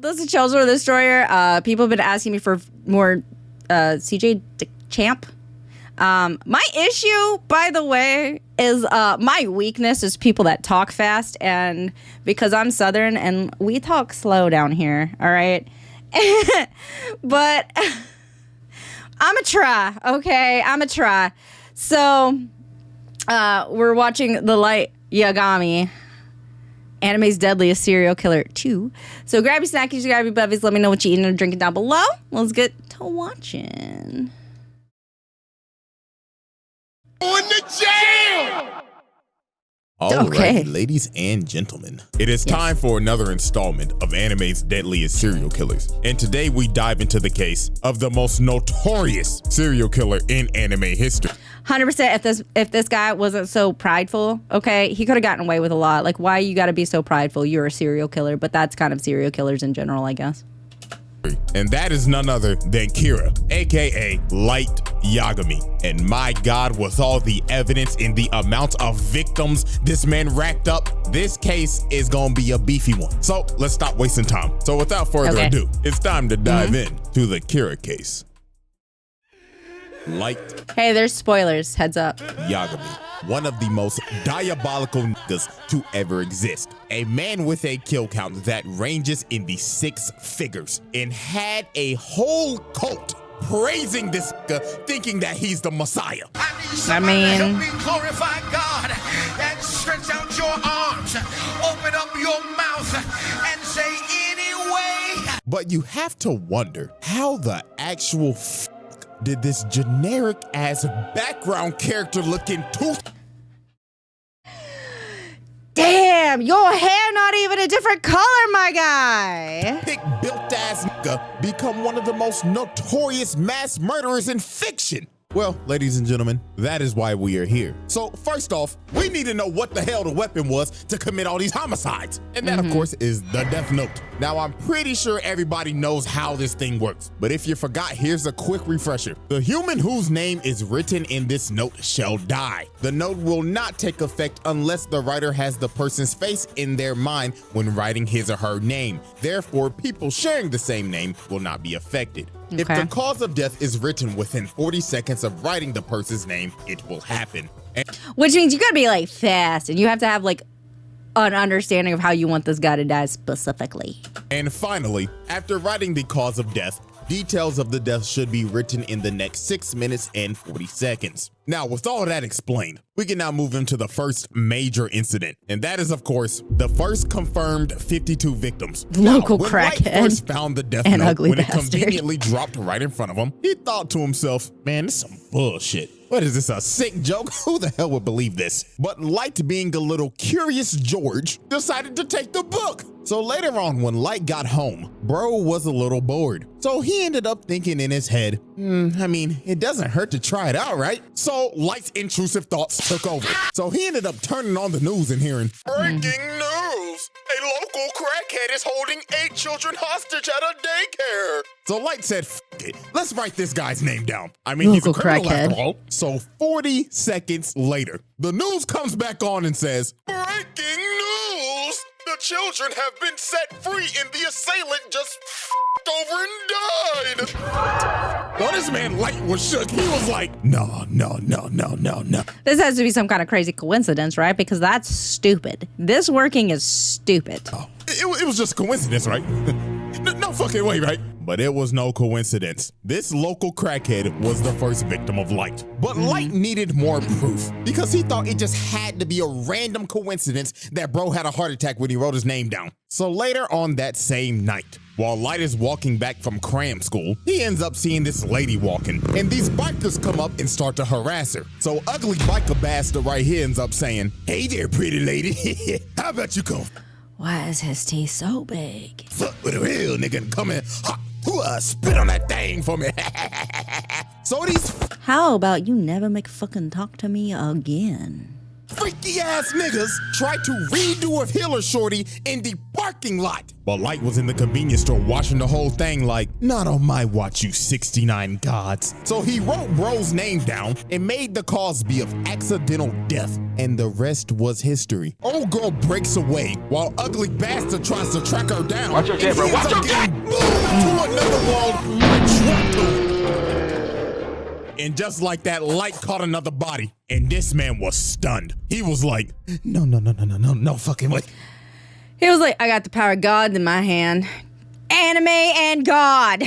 This is Children Destroyer. People have been asking me for more CJ DaChamp. My issue, by the way, is my weakness is people that talk fast, and because I'm Southern and we talk slow down here, all right? But I'm a try, okay? I'm a try. So we're watching The Light Yagami, Anime's Deadliest Serial Killer 2. So grab your snackies, grab your bevies, let me know what you're eating or drinking down below. Let's get to watching. In the jail! All Okay. right, ladies and gentlemen, it is time for another installment of Anime's Deadliest Serial Killers. And today we dive into the case of the most notorious serial killer in anime history. 100%. If this guy wasn't so prideful, okay, he could have gotten away with a lot. Like, why you got to be so prideful? You're a serial killer, but that's kind of serial killers in general, I guess. And that is none other than Kira, aka Light Yagami. And my God, with all the evidence and the amount of victims this man racked up, this case is gonna be a beefy one. So let's stop wasting time. So without further ado, it's time to dive in to the Kira case. Light Hey, there's spoilers. Heads up. Yagami, one of the most diabolical niggas to ever exist. A man with a kill count that ranges in the 6 figures and had a whole cult praising this nigga, thinking that he's the Messiah. I mean, help me glorify God and stretch out your arms, open up your mouth and say anyway. But you have to wonder how the actual did this generic ass background character looking tooth damn, your hair not even a different color, my guy. thick built ass nigga become one of the most notorious mass murderers in fiction? Well, ladies and gentlemen, that is why we are here. So first off, we need to know what the hell the weapon was to commit all these homicides. And that, of course, is the Death Note. Now, I'm pretty sure everybody knows how this thing works. But if you forgot, here's a quick refresher. The human whose name is written in this note shall die. The note will not take effect unless the writer has the person's face in their mind when writing his or her name. Therefore, people sharing the same name will not be affected. If Okay. the cause of death is written within 40 seconds of writing the person's name, it will happen. And Which means you gotta be like fast, and you have to have like an understanding of how you want this guy to die specifically. finally, after writing the cause of death, details of the death should be written in the next 6 minutes and 40 seconds. Now, with all that explained, we can now move into the first major incident. And that is, of course, the first confirmed 52 victims. Local Now, when Wright crackhead first found the death and note, ugly when it bastard. conveniently dropped right in front of him, he thought to himself, man, this is some bullshit. What is this, a sick joke? Who the hell would believe this? But Light, being a little curious George, decided to take the book. So later on, when Light got home, bro was a little bored. So he ended up thinking in his head, I mean, it doesn't hurt to try it out, right? So Light's intrusive thoughts took over. So he ended up turning on the news and hearing, breaking news! A local crackhead is holding 8 children hostage at a daycare. So Light said, F it, let's write this guy's name down. I mean, he's a Local criminal crackhead. after all. So 40 seconds later, the news comes back on and says, breaking news! The children have been set free and the assailant just f***ed over and died. So this man Light was shook. He was like, no. This has to be some kind of crazy coincidence, right? Because that's stupid. This working is stupid. It was just a coincidence, right? No fucking way, right? But it was no coincidence. This local crackhead was the first victim of Light. But Light needed more proof because he thought it just had to be a random coincidence that bro had a heart attack when he wrote his name down. So later on that same night, while Light is walking back from cram school, he ends up seeing this lady walking, and these bikers come up and start to harass her. So ugly biker bastard right here ends up saying, hey there, pretty lady. How about you come Why is his teeth so big? fuck with a real nigga and come in, spit on that thing for me. So these How about you never make fucking talk to me again? freaky ass niggas tried to redo a Hiller shorty in the parking lot. But Light was in the convenience store watching the whole thing like, not on my watch, you 69 gods. So he wrote bro's name down and made the cause be of accidental death. And the rest was history. Old girl breaks away while ugly bastard tries to track her down. Watch your jet, bro. Watch your jet! To another world by truck tomb. And just like that, Light caught another body, and this man was stunned. He was like, no fucking way. He was like, I got the power of God in my hand. Anime and God.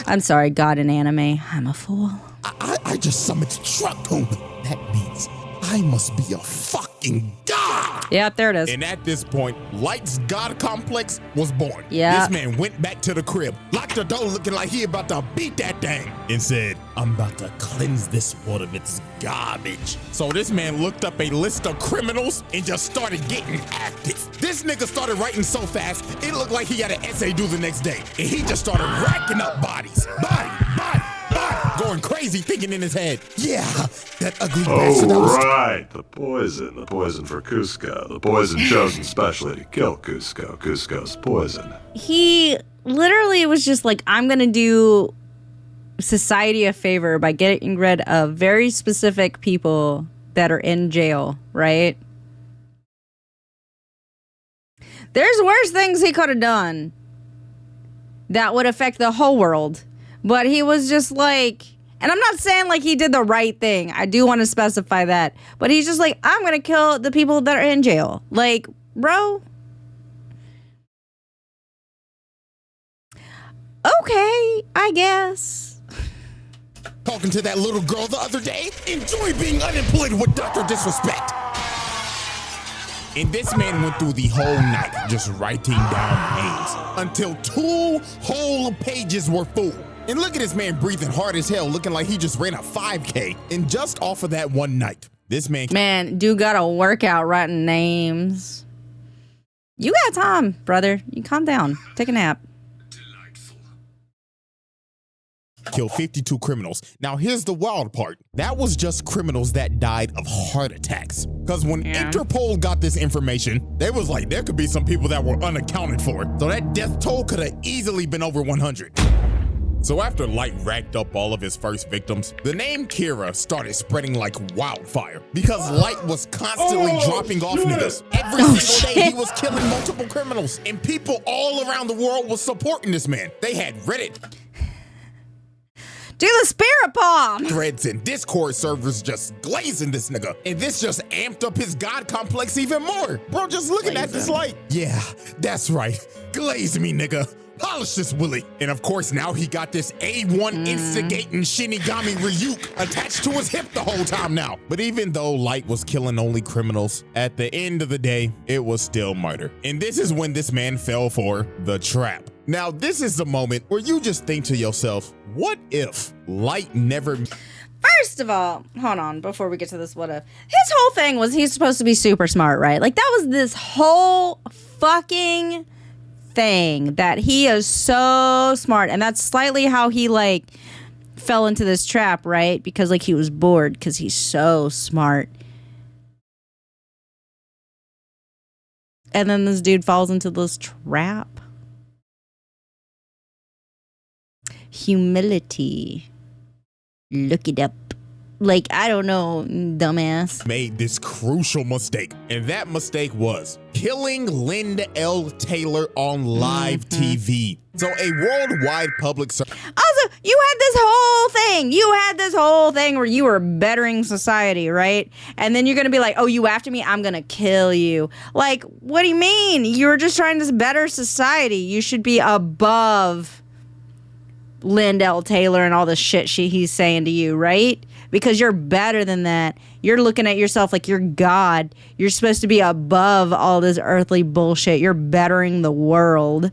I'm sorry, God and anime. I'm a fool. I just summoned truck tomb. That means I must be a fucking god. Yeah, there it is. And at this point, Light's god complex was born. Yeah. This man went back to the crib, locked the door looking like he about to beat that thing, and said, I'm about to cleanse this world of its garbage. So this man looked up a list of criminals and just started getting active. This nigga started writing so fast, it looked like he had an essay due the next day. And he just started racking up bodies. Body. Going crazy, thinking in his head, yeah, that ugly bastard. Right, the poison for Cusco. The poison chosen specially to kill Cusco. Cusco's poison. He literally was just like, I'm going to do society a favor by getting rid of very specific people that are in jail, right? There's worse things he could have done that would affect the whole world. But he was just like, and I'm not saying like he did the right thing. I do want to specify that. But he's just like, I'm going to kill the people that are in jail. Like, bro. Okay, I guess. Talking to that little girl the other day, enjoy being unemployed with Dr. Disrespect. And this man went through the whole night just writing down names until 2 whole pages were full. And look at this man breathing hard as hell, looking like he just ran a 5K. And just off of that one night, this man dude got a workout writing names. You got time, brother. You calm down. Take a nap. killed 52 criminals. Now, here's the wild part. That was just criminals that died of heart attacks. Because when Interpol got this information, they was like, there could be some people that were unaccounted for. So that death toll could have easily been over 100. So after Light racked up all of his first victims, the name Kira started spreading like wildfire because Light was constantly dropping off niggas. Every single day he was killing multiple criminals, and people all around the world was supporting this man. They had Reddit, do the spirit bomb, threads, and Discord servers just glazing this nigga. And this just amped up his god complex even more. Bro, just looking at this like, yeah, that's right. Glaze me, nigga. Polish this Willie. And of course, now he got this A1 instigating Shinigami Ryuk attached to his hip the whole time now. But even though Light was killing only criminals, at the end of the day, it was still murder. And this is when this man fell for the trap. Now, this is the moment where you just think to yourself, what if Light never... First of all, hold on, before we get to this what if. His whole thing was he's supposed to be super smart, right? Like, that was this whole fucking thing, that he is so smart. And that's slightly how he, like, fell into this trap, right? Because, like, he was bored because he's so smart. And then this dude falls into this trap. Humility. Look it up. Like, I don't know, dumbass. Made this crucial mistake, and that mistake was killing Linda L. Taylor on live TV. So a worldwide public service. Also, you had this whole thing. You had this whole thing where you were bettering society, right? And then you're going to be like, oh, you after me? I'm going to kill you. Like, what do you mean? You're just trying to better society. You should be above Linda L. Taylor and all the shit he's saying to you, right? Because you're better than that. You're looking at yourself like you're God. You're supposed to be above all this earthly bullshit. You're bettering the world.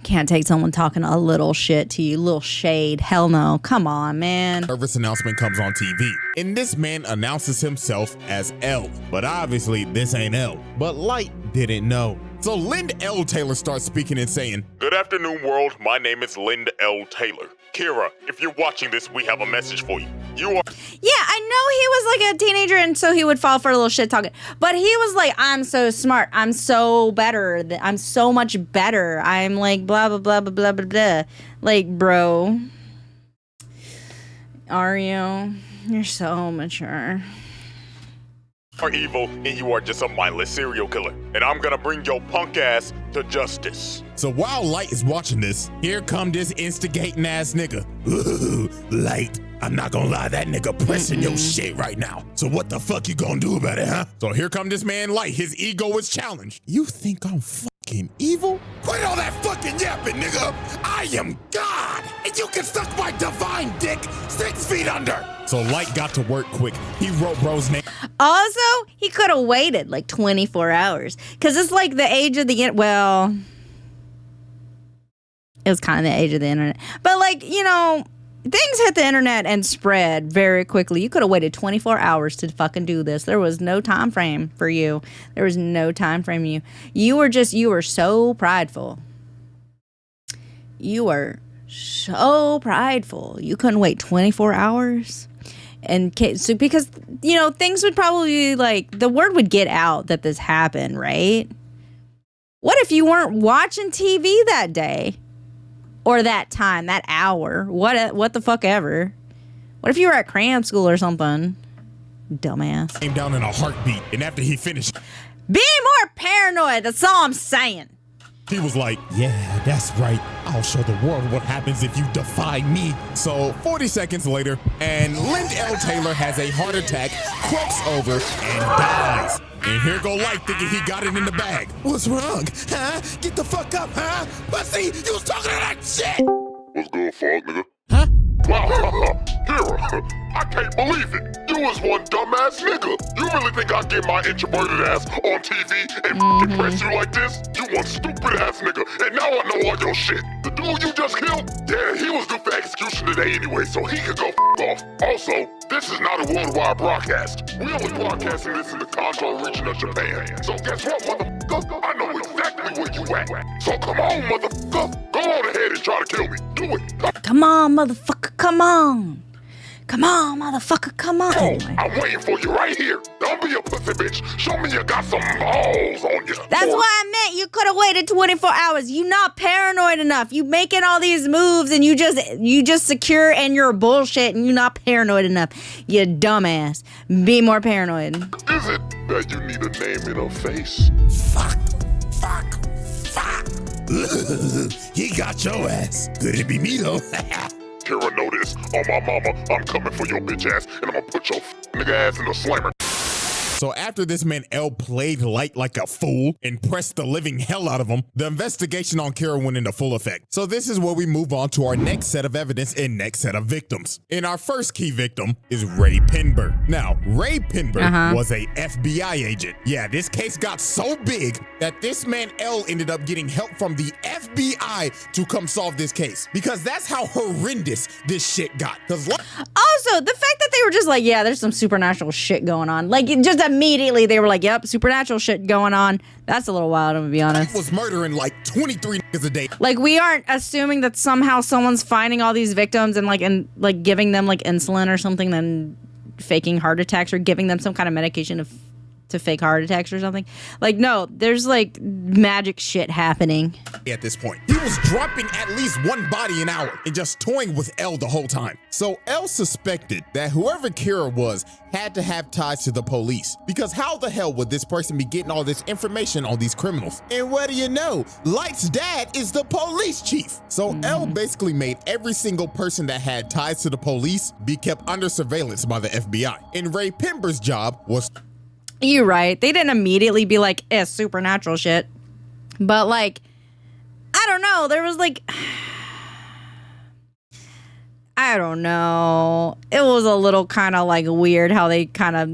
Can't take someone talking a little shit to you, little shade. Hell no. Come on, man. Service announcement comes on TV, and this man announces himself as L. But obviously, this ain't L. But Light didn't know. So Linda L. Taylor starts speaking and saying, "Good afternoon, world. My name is Linda L. Taylor. Kira, if you're watching this, we have a message for you. You are..." Yeah, I know he was like a teenager, and so he would fall for a little shit talking. But he was like, I'm so smart. I'm so better. I'm so much better. I'm like blah, blah, blah, blah, blah, blah, blah. Like, bro. Are you? You're so mature. Are evil, and you are just a mindless serial killer. And I'm gonna bring your punk ass to justice. So while Light is watching this, here come this instigating ass nigga. Ooh, Light. I'm not gonna lie, that nigga pressing your shit right now. So what the fuck you gonna do about it, huh? So here come this man Light. His ego is challenged. You think I'm fucking evil? Quit all that fucking yapping, nigga. I am God, and you can suck my divine dick 6 feet under. So Light got to work quick. He wrote bro's name. Also, he could have waited like 24 hours. Because it's like the age of the, well, it was kind of the age of the internet. But like, you know, things hit the internet and spread very quickly. You could have waited 24 hours to fucking do this. There was no time frame for you. There was no time frame for you. You were so prideful. You were so prideful. You couldn't wait 24 hours. And so because, you know, things would probably like, the word would get out that this happened, right? What if you weren't watching TV that day? Or that time, that hour? What the fuck ever? What if you were at cram school or something? Dumbass. Came down in a heartbeat, and after he finished, be more paranoid, that's all I'm saying. He was like, yeah, that's right. I'll show the world what happens if you defy me. So 40 seconds later, and Lind L. Taylor has a heart attack, croaks over, and dies. And here go Light thinking he got it in the bag. What's wrong? Huh? Get the fuck up, huh? Pussy, you was talking to that shit! What's good, fuck, nigga? Huh? Wow, Hero, I can't believe it. You was one dumbass nigga. You really think I'd get my introverted ass on TV and f***ing press you like this? You one stupid ass nigga, and now I know all your shit. The dude you just killed? Yeah, he was due for execution today anyway, so he could go f*** off. Also, this is not a worldwide broadcast. We only broadcasting this in the Kanto region of Japan. So guess what, motherfucker? I know exactly where you at. So come on, motherfucker. Go on ahead and try to kill me. Do it. Come on, motherfucker, come on. Come on, motherfucker, come on. Oh, I'm waiting for you right here. Don't be a pussy bitch. Show me you got some balls on you. That's what I meant. You could have waited 24 hours. You not paranoid enough. You making all these moves and you just secure and you're bullshit and you not paranoid enough. You dumbass. Be more paranoid. Is it that you need a name and a face? Fuck. He got your ass. Could it be me though? Kara, know this. On my mama, I'm coming for your bitch ass, and I'm gonna put your nigga ass in the slammer. So after this man L played Light like a fool and pressed the living hell out of him, the investigation on Kara went into full effect. So this is where we move on to our next set of evidence and next set of victims. And our first key victim is Raye Penber. Now, Raye Penber was a FBI agent. Yeah, this case got so big that this man L ended up getting help from the FBI to come solve this case. Because that's how horrendous this shit got. Also, the fact that they were just like, yeah, there's some supernatural shit going on. Like, just immediately they were like, yep, supernatural shit going on. That's a little wild, I'm gonna be honest. Was murdering like 23 niggas a day. Like, we aren't assuming that somehow someone's finding all these victims and like giving them like insulin or something, then faking heart attacks or giving them some kind of medication to fake heart attacks or something. Like, no, there's like magic shit happening. At this point, he was dropping at least one body an hour and just toying with L the whole time. So L suspected that whoever Kira was had to have ties to the police, because how the hell would this person be getting all this information on these criminals? And what do you know? Light's dad is the police chief. So L basically made every single person that had ties to the police be kept under surveillance by the FBI. And Raye Penber's job was... You're right. They didn't immediately be like, it's supernatural shit. But like, I don't know. There was like, I don't know. It was a little kind of like weird how they kind of,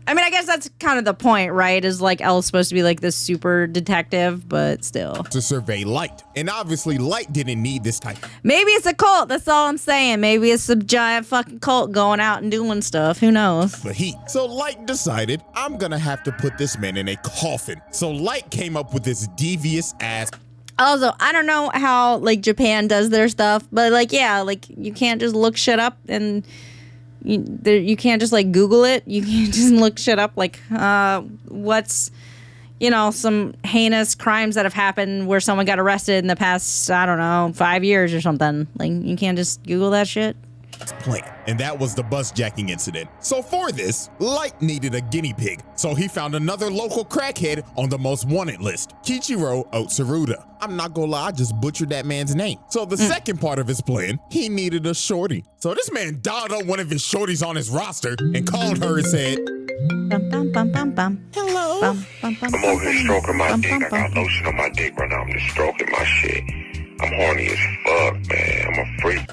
I mean, I guess that's kind of the point, right? Is like Elle's supposed to be like this super detective, but still. To survey Light. And obviously Light didn't need this type. Maybe it's a cult. That's all I'm saying. Maybe it's some giant fucking cult going out and doing stuff. Who knows? The heat. So Light decided, I'm gonna have to put this man in a coffin. So Light came up with this devious ass. Also, I don't know how like Japan does their stuff, but like, yeah, like you can't just look shit up and You can't just like Google it. You can't just look shit up like what's, some heinous crimes that have happened where someone got arrested in the past, I don't know, 5 years or something. Like, you can't just Google that shit. Plan. And that was the bus jacking incident. So for this, Light needed a guinea pig. So he found another local crackhead on the most wanted list, Kichiro Otsuruda. I'm not gonna lie, I just butchered that man's name. So the second part of his plan, he needed a shorty. So this man dialed up one of his shorties on his roster and called her and said, Bum, bum, bum, bum, bum. hello. Bum, bum, bum, I'm over here stroking my bum, dick. bum, I got bum. lotion on my dick right now. I'm just stroking my shit. I'm horny as fuck, man. I'm a freak.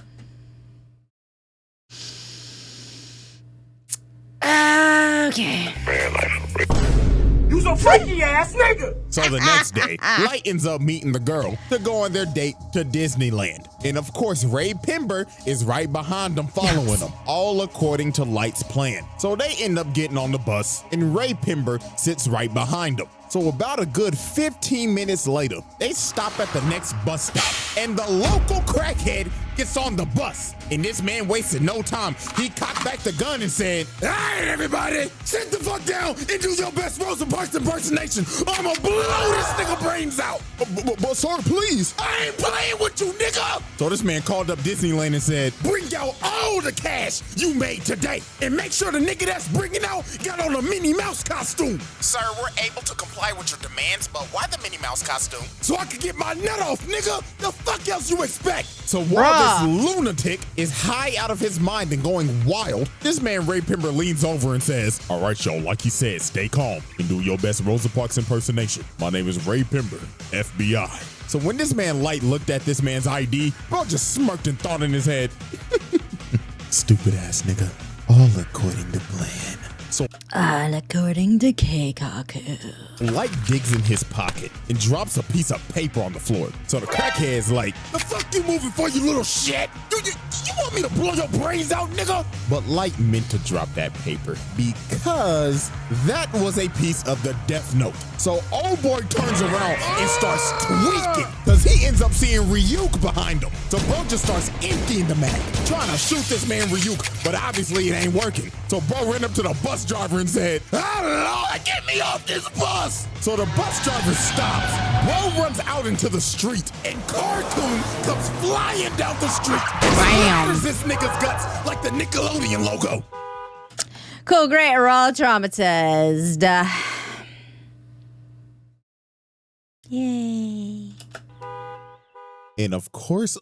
Okay. Man, like for real. You's a freaky ass nigga. So the next day, Light ends up meeting the girl to go on their date to Disneyland. And of course, Raye Penber is right behind them following them, all according to Light's plan. So they end up getting on the bus and Raye Penber sits right behind them. So about a good 15 minutes later, they stop at the next bus stop and the local crackhead gets on the bus. And this man wasted no time. He cocked back the gun and said, "All right, everybody, sit the fuck down and do your best Rosa Parks impersonation. I'ma blow this nigga brains out." But sir, please. I ain't playing with you, nigga. So this man called up Disneyland and said, "Bring out all the cash you made today and make sure the nigga that's bringing out got on a Minnie Mouse costume." Sir, we're able to comply with your demands, but why the Minnie Mouse costume? So I could get my nut off, nigga. The fuck else you expect? So while this lunatic is high out of his mind and going wild, this man Raye Penber leans over and says, "All right, y'all, like he said, stay calm and do your best Rosa Parks impersonation. My name is Raye Penber, FBI." So when this man Light looked at this man's ID, bro just smirked and thought in his head, "Stupid ass nigga, all according to plan." So All according to Keikaku. Light digs in his pocket and drops a piece of paper on the floor. So the crackhead's like, "The fuck you moving for, you little shit? You want me to blow your brains out, nigga?" But Light meant to drop that paper because that was a piece of the death note. So old boy turns around and starts tweaking because he ends up seeing Ryuk behind him. So bro just starts emptying the mag, trying to shoot this man Ryuk, but obviously it ain't working. So bro ran up to the bus driver and said, "Oh Lord, get me off this bus." So the bus driver stops. Bro runs out into the street and Cartoon comes flying down the street and splatters this nigga's guts like the Nickelodeon logo. Cool, great. We're all traumatized. Yay. And of course,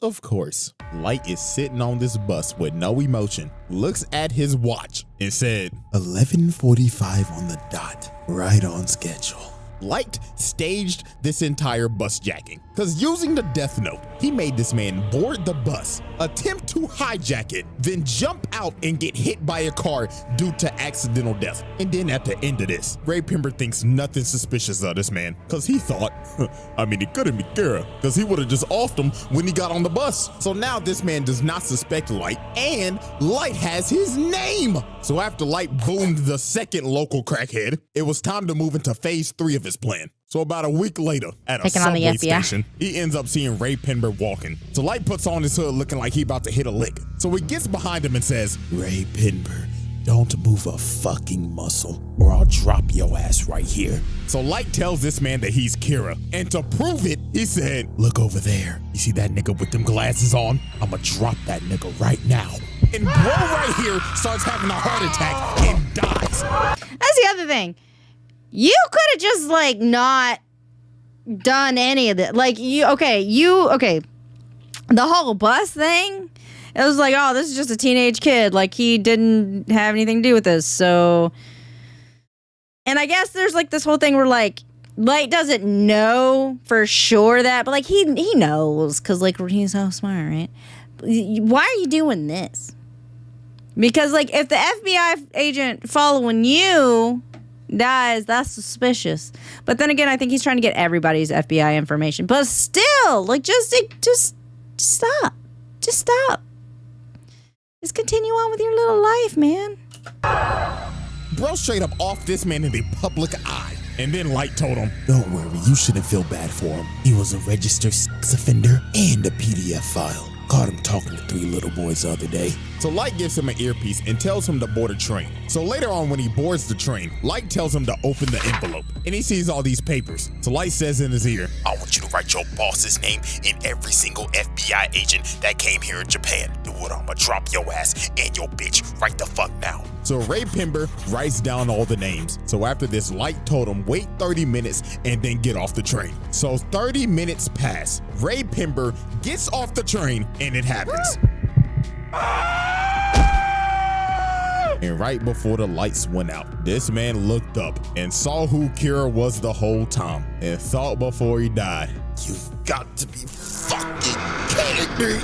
Light is sitting on this bus with no emotion, looks at his watch and said, 11:45 on the dot, right on schedule. Light staged this entire bus jacking because using the death note, he made this man board the bus, attempt to hijack it, then jump out and get hit by a car due to accidental death. And then at the end of this, Raye Penber thinks nothing suspicious of this man because he thought, it couldn't be Kira because he would have just offed him when he got on the bus. So now this man does not suspect Light and Light has his name. So after Light boomed the second local crackhead, it was time to move into phase 3 of his plan. So about a week later, at a Taking on the subway FBI. station, he ends up seeing Raye Penber walking. So Light puts on his hood looking like he about to hit a lick. So he gets behind him and says, "Raye Penber, don't move a fucking muscle or I'll drop your ass right here." So Light tells this man that he's Kira. And to prove it, he said, "Look over there. You see that nigga with them glasses on? I'ma drop that nigga right now." And bro right here starts having a heart attack and dies. That's the other thing. You could have just not done any of it. The whole bus thing, it was like, oh, this is just a teenage kid. Like, he didn't have anything to do with this. So, and I guess there's this whole thing where Light doesn't know for sure that, but he knows because he's so smart, right? Why are you doing this? Because if the FBI agent following you dies, that's suspicious. But then again, I think he's trying to get everybody's FBI information. But still, just stop. Just stop. Just continue on with your little life, man. Bro straight up off this man in the public eye. And then Light told him, "Don't worry, you shouldn't feel bad for him. He was a registered sex offender and a PDF file. Caught him talking to 3 little boys the other day. So Light gives him an earpiece and tells him to board a train. So later on when he boards the train, Light tells him to open the envelope. And he sees all these papers. So Light says in his ear, I want you to write your boss's name in every single FBI agent that came here in Japan. Do what? I'ma drop your ass and your bitch right the fuck now. So Raye Penber writes down all the names. So after this, Light told him wait 30 minutes and then get off the train. So 30 minutes pass. Raye Penber gets off the train and it happens. And right before the lights went out, this man looked up and saw who Kira was the whole time and thought before he died, You've got to be fucking kidding me.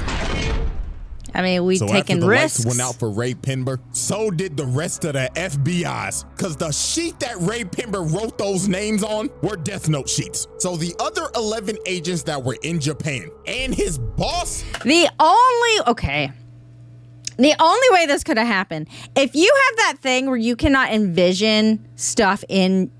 I mean, we so taking after the risks. lights went out for Raye Penber, so did the rest of the FBI's. Cause the sheet that Raye Penber wrote those names on were Death Note sheets. So the other 11 agents that were in Japan and his boss. The only way this could have happened, if you have that thing where you cannot envision stuff in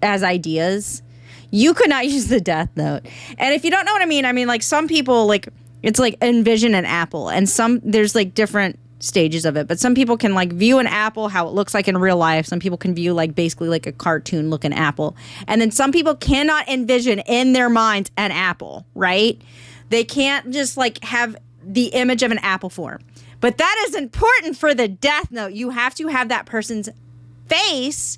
as ideas, you could not use the Death Note. And if you don't know what I mean like some people like, it's like envision an apple, and there's like different stages of it, but some people can like view an apple how it looks like in real life. Some people can view like basically like a cartoon looking apple, and then some people cannot envision in their mind an apple, right? They can't just like have the image of an apple form. But that is important for the Death Note. You have to have that person's face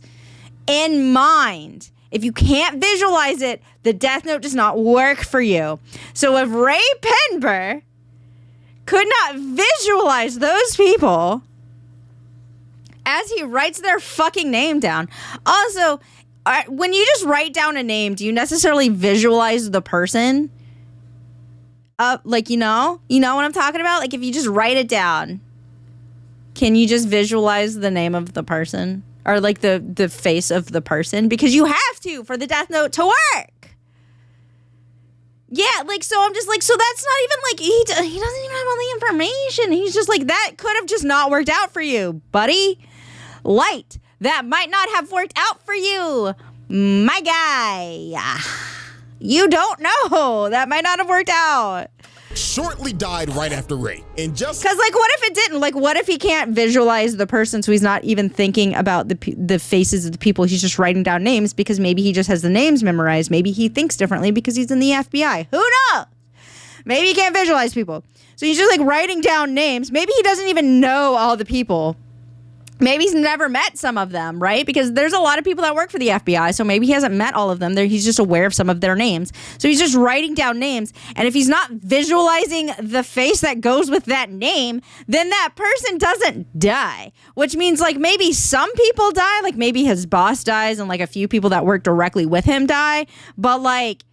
in mind. If you can't visualize it, the Death Note does not work for you. So if Raye Penber could not visualize those people as he writes their fucking name down. Also, when you just write down a name, do you necessarily visualize the person? Like, you know what I'm talking about? Like if you just write it down, can you just visualize the name of the person? Or like the face of the person, because you have to for the Death Note to work. Yeah, like so I'm just like, so that's not even like he doesn't even have all the information. He's just like, that could have just not worked out for you, buddy. Light, that might not have worked out for you, my guy. You don't know. That might not have worked out. Shortly died right after Raye. And just because like what if it didn't? Like what if he can't visualize the person, so he's not even thinking about the faces of the people, he's just writing down names because maybe he just has the names memorized. Maybe he thinks differently because he's in the FBI. Who knows? Maybe he can't visualize people, so he's just like writing down names. Maybe he doesn't even know all the people. Maybe he's never met some of them, right? Because there's a lot of people that work for the FBI, so maybe he hasn't met all of them. He's just aware of some of their names. So he's just writing down names, and if he's not visualizing the face that goes with that name, then that person doesn't die. Which means like maybe some people die, like maybe his boss dies and like a few people that work directly with him die, but like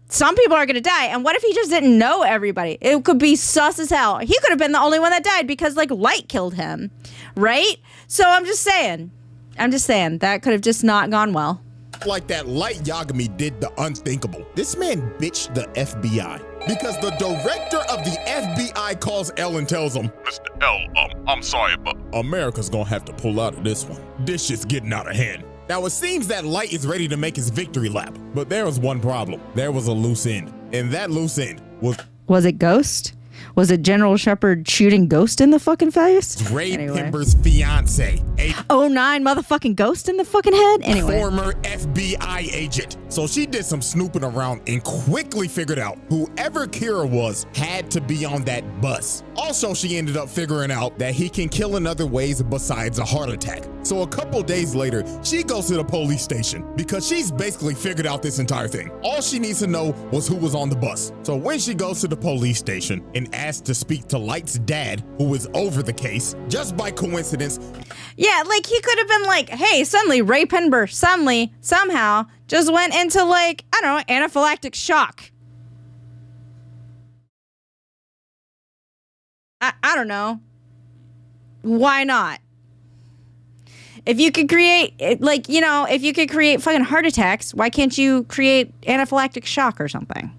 some people are going to die. And what if he just didn't know everybody? It could be sus as hell. He could have been the only one that died because like Light killed him, right? So I'm just saying that could have just not gone well. like that Light Yagami did the unthinkable. This man bitched the FBI because the director of the FBI calls L and tells him, Mr. L, I'm sorry, but America's gonna have to pull out of this one. This shit's getting out of hand. Now it seems that Light is ready to make his victory lap, but there was one problem. There was a loose end, and that loose end was it Ghost? Was it General Shepard shooting Ghost in the fucking face? Raye Penber's fiance, a 09 motherfucking Ghost in the fucking head? Anyway. former FBI agent. So she did some snooping around and quickly figured out whoever Kira was had to be on that bus. Also, she ended up figuring out that he can kill in other ways besides a heart attack. So a couple days later, she goes to the police station because she's basically figured out this entire thing. All she needs to know was who was on the bus. So when she goes to the police station and asks to speak to Light's dad, who is over the case, just by coincidence. Yeah, like he could have been like, hey, suddenly Raye Penber somehow just went into like, I don't know, anaphylactic shock. I don't know. Why not? If you could create, like, you know, if you could create fucking heart attacks, why can't you create anaphylactic shock or something?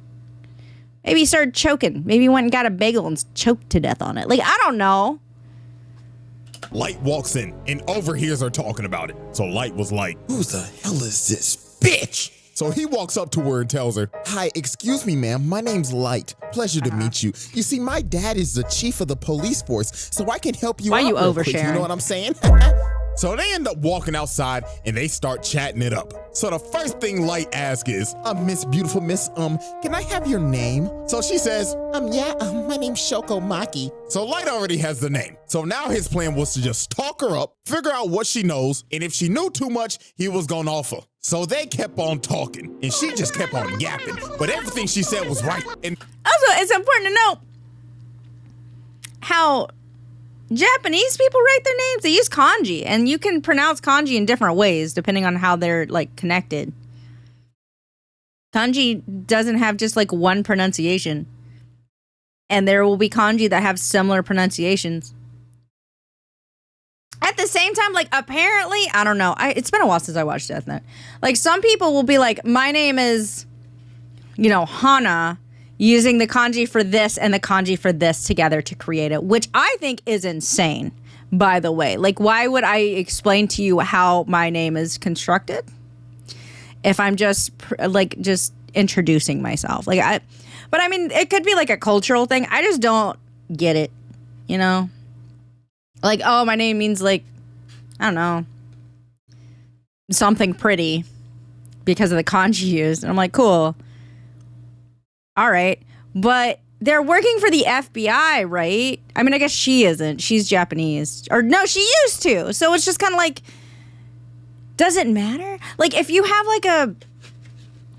Maybe he started choking. Maybe he went and got a bagel and choked to death on it. Like, I don't know. Light walks in and overhears her talking about it. So Light was like, who the hell is this bitch? So he walks up to her and tells her, "Hi, excuse me, ma'am. My name's Light. Pleasure to meet you. You see, my dad is the chief of the police force, so I can help you Why out you real quick. You oversharing? know what I'm saying?" So they end up walking outside and they start chatting it up. So the first thing Light asks is, Miss Beautiful Miss, can I have your name? So she says, my name's Shoko Maki. So Light already has the name. So now his plan was to just talk her up, figure out what she knows, and if she knew too much, he was gonna offer. So they kept on talking, and she just kept on yapping, but everything she said was right. And Also, it's important to note how Japanese people write their names. They use kanji, and you can pronounce kanji in different ways depending on how they're like connected. Kanji doesn't have just like one pronunciation, and there will be kanji that have similar pronunciations. At the same time, like apparently, I don't know. It's been a while since I watched Death Note. Like some people will be like, my name is, Hana, using the kanji for this and the kanji for this together to create it, which I think is insane, by the way. Like, why would I explain to you how my name is constructed if I'm just introducing myself? But I mean, it could be like a cultural thing. I just don't get it, Like, oh, my name means like, I don't know, something pretty because of the kanji used. And I'm like, cool. All right, but they're working for the FBI, right? I mean, I guess she isn't. She's Japanese. Or no, she used to. So it's just kind of like, does it matter? Like, if you have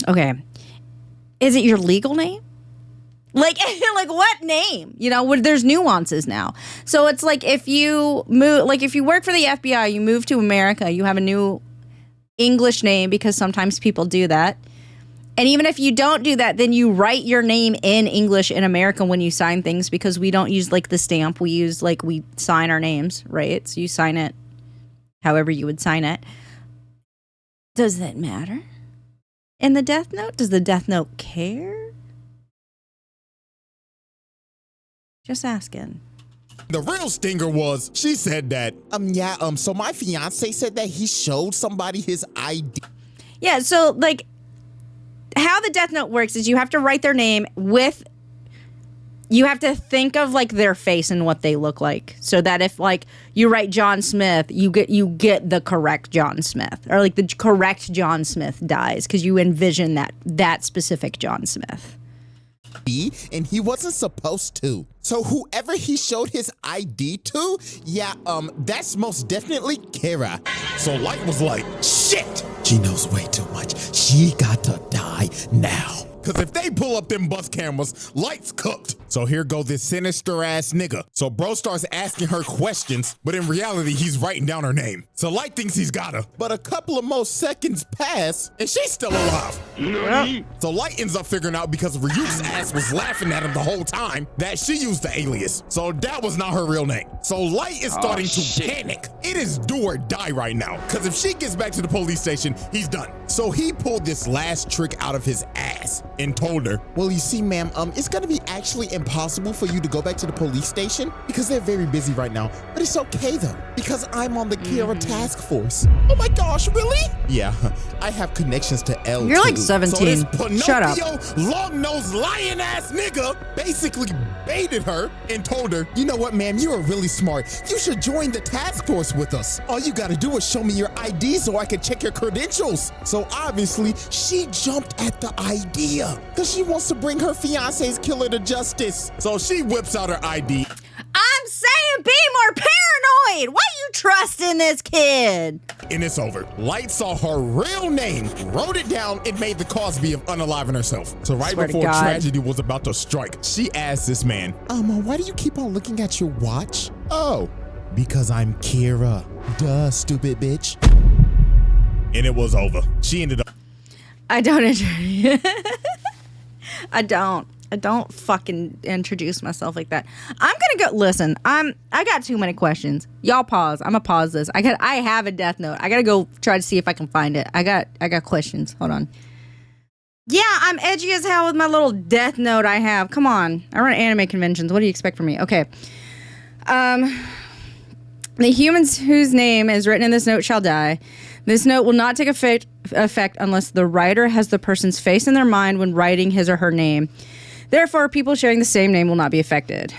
okay, is it your legal name? Like what name? There's nuances now. So it's like if you work for the FBI, you move to America, you have a new English name because sometimes people do that. And even if you don't do that, then you write your name in English in America when you sign things because we don't use like the stamp. We use we sign our names, right? So you sign it however you would sign it. Does that matter? In the Death Note? Does the Death Note care? Just asking. the real stinger was, she said that, so my fiance said that he showed somebody his ID. Yeah, so, like, how the Death Note works is you have to write their name with, you have to think of, like, their face and what they look like. So that if, like, you write John Smith, you get the correct John Smith. Or, like, the correct John Smith dies because you envision that specific John Smith. And he wasn't supposed to. So whoever he showed his ID to, that's most definitely Kira. So Light was like, shit, she knows way too much. She got to die now. Cause if they pull up them bus cameras, Light's cooked. So here go this sinister ass nigga. So bro starts asking her questions, but in reality, he's writing down her name. So Light thinks he's got her, but a couple of more seconds pass and she's still alive. Nani? So Light ends up figuring out, because Ryuk's ass was laughing at him the whole time, that she used the alias. So that was not her real name. So Light is starting to panic. It is do or die right now. Cause if she gets back to the police station, he's done. So he pulled this last trick out of his ass and told her, well, you see, ma'am, it's gonna be actually impossible for you to go back to the police station because they're very busy right now. But it's okay though, because I'm on the Kira task force. Oh my gosh, really? Yeah, I have connections to L. You're like 17. So this Pinocchio, Shut up. long-nosed lion-ass nigga basically baited her and told her, you know what, ma'am, you are really smart. You should join the task force with us. All you gotta do is show me your ID so I can check your credentials. So obviously, she jumped at the idea because she wants to bring her fiance's killer to justice. So she whips out her ID. I'm saying be more paranoid. Why you trusting this kid? And it's over. Light saw her real name, wrote it down, and made the Cosby of unaliving herself. So right before tragedy was about to strike, she asked this man, why do you keep on looking at your watch? Oh, because I'm Kira. Duh, stupid bitch. And it was over. She ended up. I don't fucking introduce myself like that. I'm gonna go. Listen, I got too many questions. Y'all pause. I'm gonna pause this. I have a Death Note. I gotta go try to see if I can find it. I got questions. Hold on. Yeah, I'm edgy as hell with my little Death Note I have. Come on. I run anime conventions. What do you expect from me? Okay. The humans whose name is written in this note shall die. This note will not take effect unless the writer has the person's face in their mind when writing his or her name. Therefore, people sharing the same name will not be affected.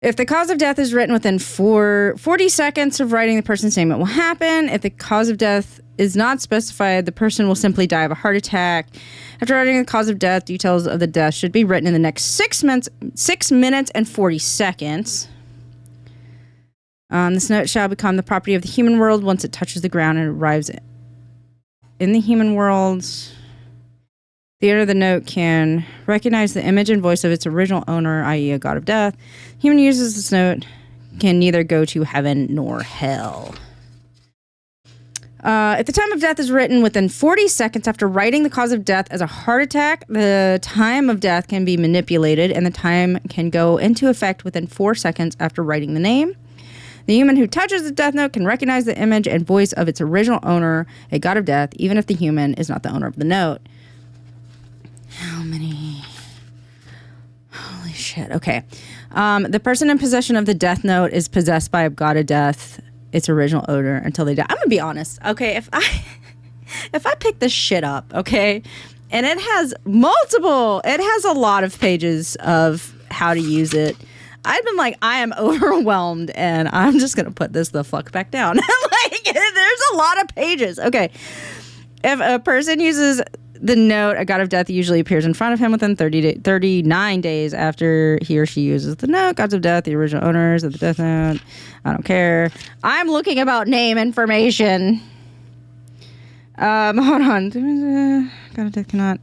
If the cause of death is written within 40 seconds of writing the person's name, it will happen. If the cause of death is not specified, the person will simply die of a heart attack. After writing the cause of death, details of the death should be written in the next 6 minutes and 40 seconds. This note shall become the property of the human world once it touches the ground and arrives in the human world. The owner of the note can recognize the image and voice of its original owner, i.e. a god of death. Human uses this note can neither go to heaven nor hell. If the time of death is written within 40 seconds after writing the cause of death as a heart attack, the time of death can be manipulated and the time can go into effect within 4 seconds after writing the name. The human who touches the death note can recognize the image and voice of its original owner, a god of death, even if the human is not the owner of the note. How many? Holy shit. Okay. The person in possession of the death note is possessed by a god of death, its original owner, until they die. I'm gonna be honest. Okay, if I pick this shit up, okay, and it has a lot of pages of how to use it, I've been like, I am overwhelmed, and I'm just gonna put this the fuck back down. Like, there's a lot of pages. Okay, if a person uses the note, a god of death usually appears in front of him within 39 days after he or she uses the note. Gods of death, the original owners of the death note. I don't care. I'm looking about name information. Hold on. God of death cannot.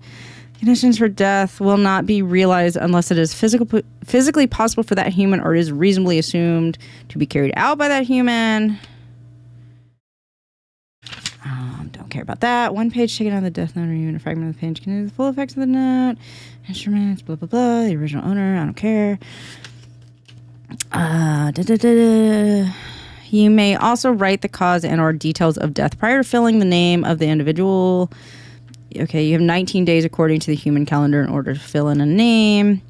Conditions for death will not be realized unless it is physically possible for that human or is reasonably assumed to be carried out by that human. Don't care about that. One page taken on the death note or even a fragment of the page can do the full effects of the note. Instruments, blah, blah, blah. The original owner, I don't care. You may also write the cause and or details of death prior to filling the name of the individual. Okay, you have 19 days according to the human calendar in order to fill in a name.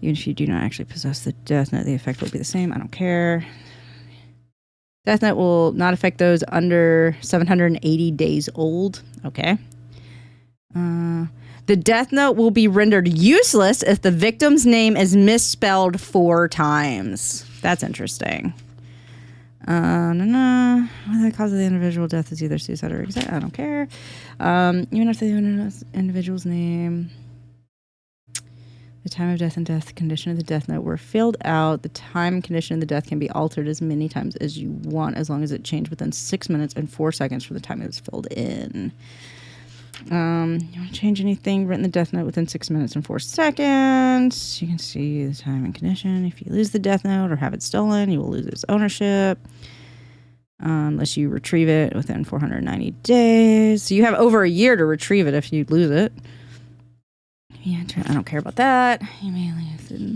Even if you do not actually possess the death note, the effect will be the same. I don't care. Death note will not affect those under 780 days old. Okay. The death note will be rendered useless if the victim's name is misspelled 4 times. That's interesting. No. Whether the cause of the individual death is either suicide or exact, I don't care. Even if the individual's name, the time of death and death condition of the death note were filled out, the time and condition of the death can be altered as many times as you want, as long as it changed within 6 minutes and 4 seconds from the time it was filled in. You want to change anything written in the death note within 6 minutes and 4 seconds. You can see the time and condition. If you lose the death note or have it stolen, you will lose its ownership. Unless you retrieve it within 490 days. So you have over a year to retrieve it if you lose it. Yeah, I don't care about that. You may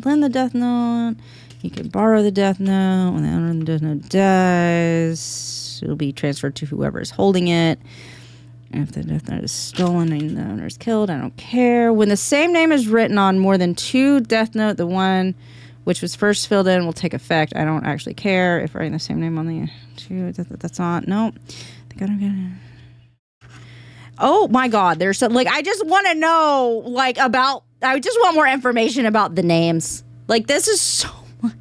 lend the death note. You can borrow the death note. When the owner of the death note dies, it will be transferred to whoever is holding it. If the death note is stolen and the owner is killed, I don't care. When the same name is written on more than 2 death note, the one which was first filled in will take effect. I don't actually care if writing the same name on the 2. That's not. Nope. Oh my God, there's some, like, I just want to know, like, about, I just want more information about the names. Like, this is so much.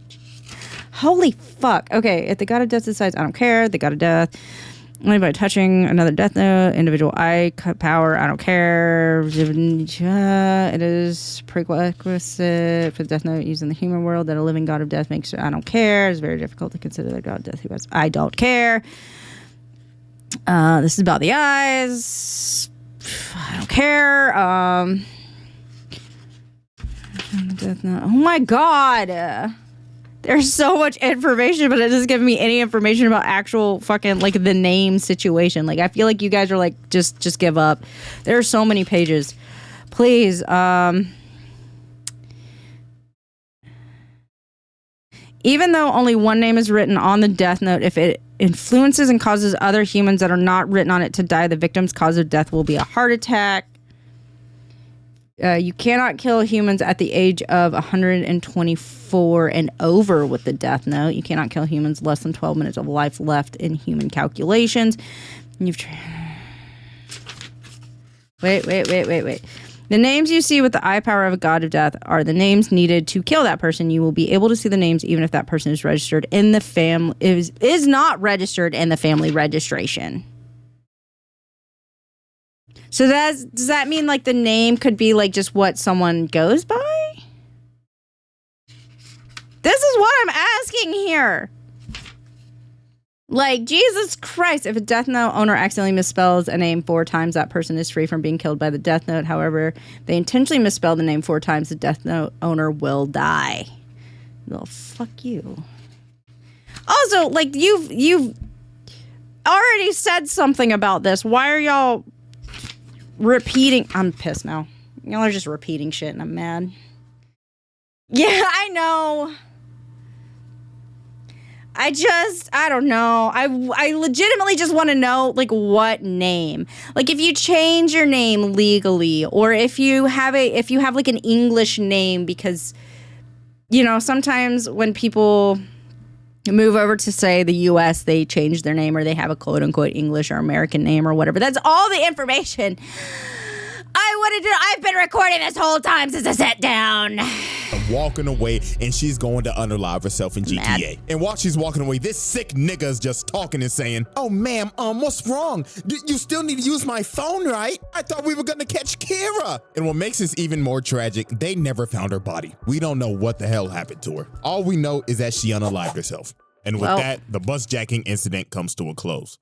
Holy fuck. Okay, if the god of death decides, I don't care, the god of death, anybody touching another death note, individual eye power, I don't care. It is prerequisite for the death note used in the human world that a living god of death makes, I don't care. It's very difficult to consider the god of death who has, I don't care. This is about the eyes. I don't care. Oh my God. There's so much information, but it doesn't give me any information about actual fucking, like, the name situation. Like, I feel like you guys are like, just give up. There are so many pages. Please, even though only one name is written on the death note, if it influences and causes other humans that are not written on it to die, the victim's cause of death will be a heart attack. You cannot kill humans at the age of 124 and over with the death note. You cannot kill humans less than 12 minutes of life left in human calculations. Wait. The names you see with the eye power of a god of death are the names needed to kill that person. You will be able to see the names even if that person is registered in the family is not registered in the family registration. So does that mean like the name could be like just what someone goes by? This is what I'm asking here. Like, Jesus Christ, if a Death Note owner accidentally misspells a name 4 times, that person is free from being killed by the Death Note. However, they intentionally misspell the name 4 times, the Death Note owner will die. Well, fuck you. Also, like, you've already said something about this. Why are y'all repeating? I'm pissed now. Y'all are just repeating shit and I'm mad. Yeah, I know. I don't know. I legitimately just want to know, like, what name. Like, if you change your name legally, or if you have like an English name, because, you know, sometimes when people move over to, say, the U.S., they change their name, or they have a quote-unquote English or American name or whatever. That's all the information I wanted to. I've been recording this whole time since I sat down. Walking away, and she's going to unalive herself in GTA. Mad. And while she's walking away, this sick nigga is just talking and saying, "Oh, ma'am, what's wrong? You still need to use my phone, right? I thought we were gonna catch Kira." And what makes this even more tragic, they never found her body. We don't know what the hell happened to her. All we know is that she unalived herself. And with that, the bus jacking incident comes to a close.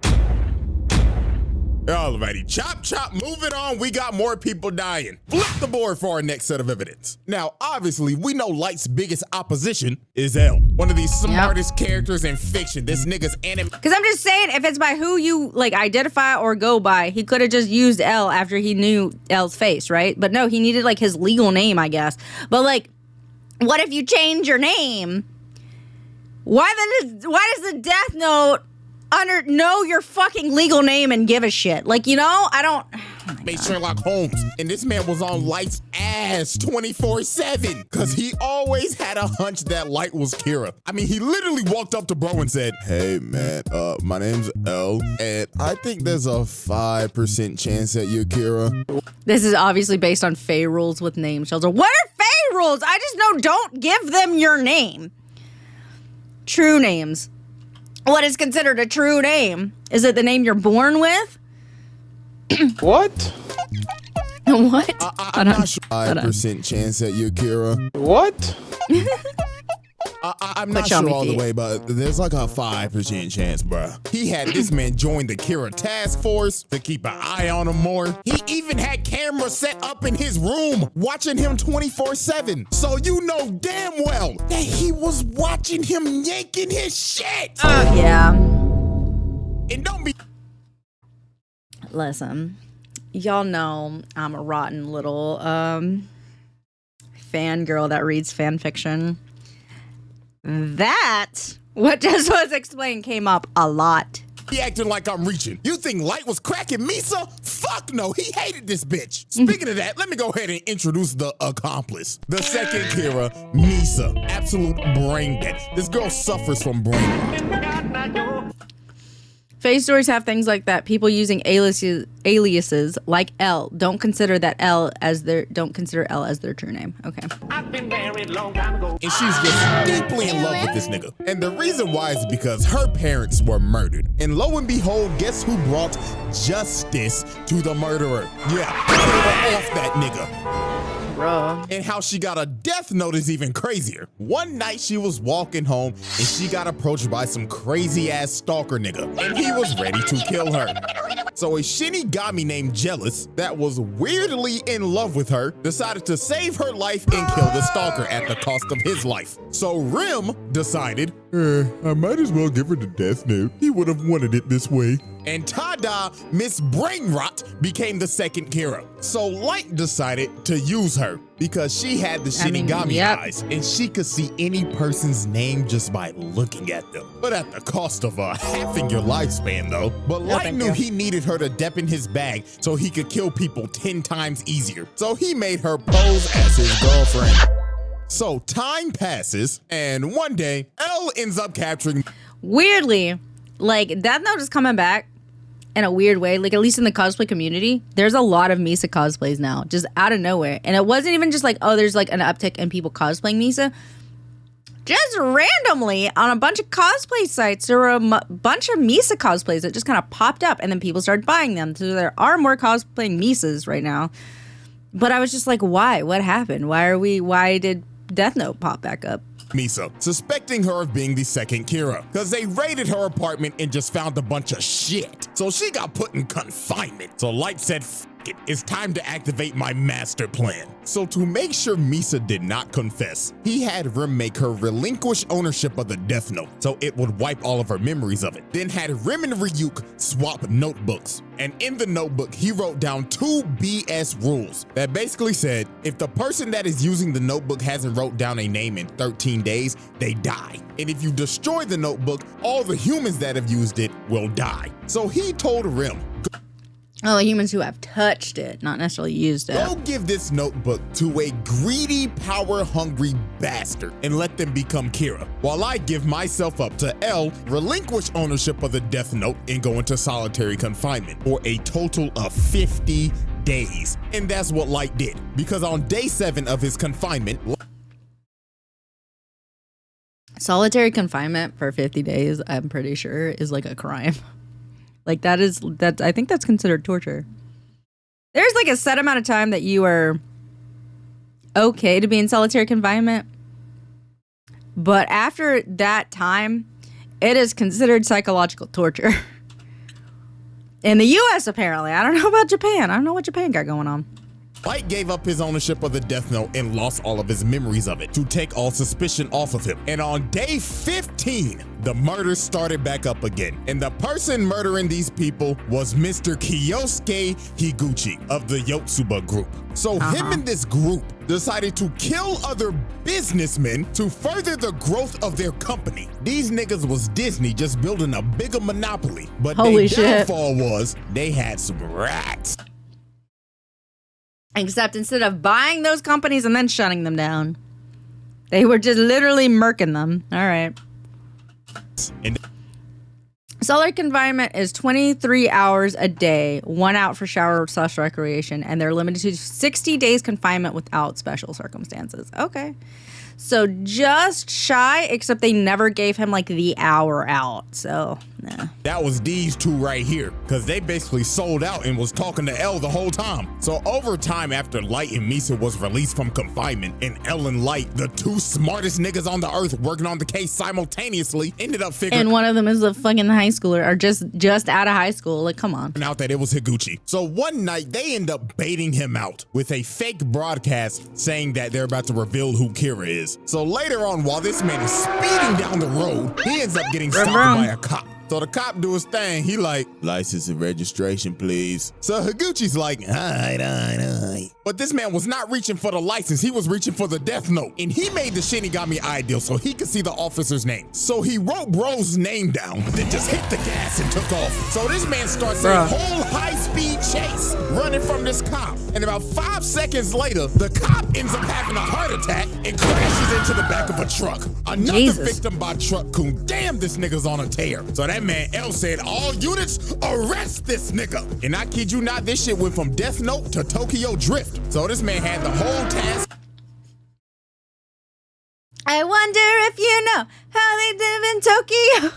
Alrighty, chop, move it on. We got more people dying. Flip the board for our next set of evidence. Now, obviously, we know Light's biggest opposition is L, one of the smartest characters in fiction. This nigga's anime. Because I'm just saying, if it's by who you, like, identify or go by, he could have just used L after he knew L's face, right? But no, he needed, like, his legal name, I guess. But, like, what if you change your name? Why does the Death Note know your fucking legal name and give a shit? Like, you know, I don't. Oh made Sherlock Holmes, and this man was on Light's ass 24/7 because he always had a hunch that Light was Kira. I mean, he literally walked up to bro and said, "Hey man, my name's L, and I think there's a 5% chance that you're Kira." This is obviously based on Fae rules with name shelter. What are Fae rules? I just know don't give them your name. True names. What is considered a true name? Is it the name you're born with? What? What? I'm not sure. 5% chance that you're Kira. What? I'm not sure all the way, but there's like a 5% chance, bruh. He had this man join the Kira task force to keep an eye on him more. He even had cameras set up in his room watching him 24/7. So you know damn well that he was watching him yanking his shit. Yeah. And don't be. Listen, y'all know I'm a rotten little fangirl that reads fan fiction. That, what just was explained, came up a lot. He acting like I'm reaching. You think Light was cracking Misa? Fuck no, he hated this bitch. Speaking of that, let me go ahead and introduce the accomplice. The second Kira, Misa. Absolute brain dead. This girl suffers from brain rot. Fae stories have things like that. People using aliases like L don't consider L as their true name. Okay. And she's just deeply in love with this nigga. And the reason why is because her parents were murdered. And lo and behold, guess who brought justice to the murderer? Yeah, they were off that nigga. Bruh. And how she got a death note is even crazier. One night she was walking home and she got approached by some crazy ass stalker nigga, and he was ready to kill her. So a Shinigami named Jealous, that was weirdly in love with her, decided to save her life and kill the stalker at the cost of his life. So Rim decided, I might as well give her the death note. He would have wanted it this way. And ta-da, Miss Brainrot became the second Kira. So Light decided to use her because she had the Shinigami eyes and she could see any person's name just by looking at them. But at the cost of halving your lifespan though. But Light knew he needed her to dep in his bag so he could kill people 10 times easier. So he made her pose as his girlfriend. So time passes and one day L ends up capturing. Weirdly, like Death Note is coming back in a weird way, like at least in the cosplay community, there's a lot of Misa cosplays now, just out of nowhere. And it wasn't even just like, oh, there's like an uptick in people cosplaying Misa. Just randomly on a bunch of cosplay sites, there were a bunch of Misa cosplays that just kind of popped up and then people started buying them. So there are more cosplaying Misas right now. But I was just like, why? What happened? Why did Death Note pop back up? Misa, suspecting her of being the second Kira, because they raided her apartment and just found a bunch of shit. So she got put in confinement. So Light said, F it, it's time to activate my master plan. So to make sure Misa did not confess, he had Rim make her relinquish ownership of the Death Note, so it would wipe all of her memories of it. Then had Rim and Ryuk swap notebooks. And in the notebook, he wrote down 2 BS rules that basically said, if the person that is using the notebook hasn't wrote down a name in 13 days, they die. And if you destroy the notebook, all the humans that have used it will die. So he told Rim, oh, humans who have touched it, not necessarily used it. go give this notebook to a greedy, power-hungry bastard and let them become Kira, while I give myself up to L, relinquish ownership of the Death Note, and go into solitary confinement for a total of 50 days. And that's what Light did, because on day 7 of his confinement, solitary confinement for 50 days, I'm pretty sure, is like a crime. Like that I think that's considered torture. There's like a set amount of time that you are okay to be in solitary confinement. But after that time, it is considered psychological torture. In the US, apparently. I don't know about Japan. I don't know what Japan got going on. Light gave up his ownership of the Death Note and lost all of his memories of it to take all suspicion off of him. And on day 15, the murders started back up again. And the person murdering these people was Mr. Kyosuke Higuchi of the Yotsuba group. So him and this group decided to kill other businessmen to further the growth of their company. These niggas was Disney just building a bigger monopoly. But their downfall was they had some rats. Except instead of buying those companies and then shutting them down, they were just literally murking them. All right. Solitary confinement is 23 hours a day, 1 out for shower/recreation, and they're limited to 60 days confinement without special circumstances. Okay. So just shy, except they never gave him like the hour out. So, nah. That was these two right here, because they basically sold out and was talking to L the whole time. So over time, after Light and Misa was released from confinement, and L and Light, the 2 smartest niggas on the earth working on the case simultaneously, ended up figuring. And one of them is a fucking high schooler, or just out of high school. Like, come on. Out that it was Higuchi. So one night they end up baiting him out with a fake broadcast saying that they're about to reveal who Kira is. So later on, while this man is speeding down the road, he ends up getting stopped by a cop. So the cop do his thing. He like, license and registration, please. So Higuchi's like, all right. But this man was not reaching for the license. He was reaching for the Death Note. And he made the Shinigami ideal so he could see the officer's name. So he wrote bro's name down, then just hit the gas and took off. So this man starts a whole high-speed chase running from this cop. And about 5 seconds later, the cop ends up having a heart attack and crashes into the back of a truck. Another victim by truck coon. Damn, this nigga's on a tear. So that man L said, all units, arrest this nigga. And I kid you not, this shit went from Death Note to Tokyo Drift. So this man had the whole task. I wonder if you know how they live in Tokyo.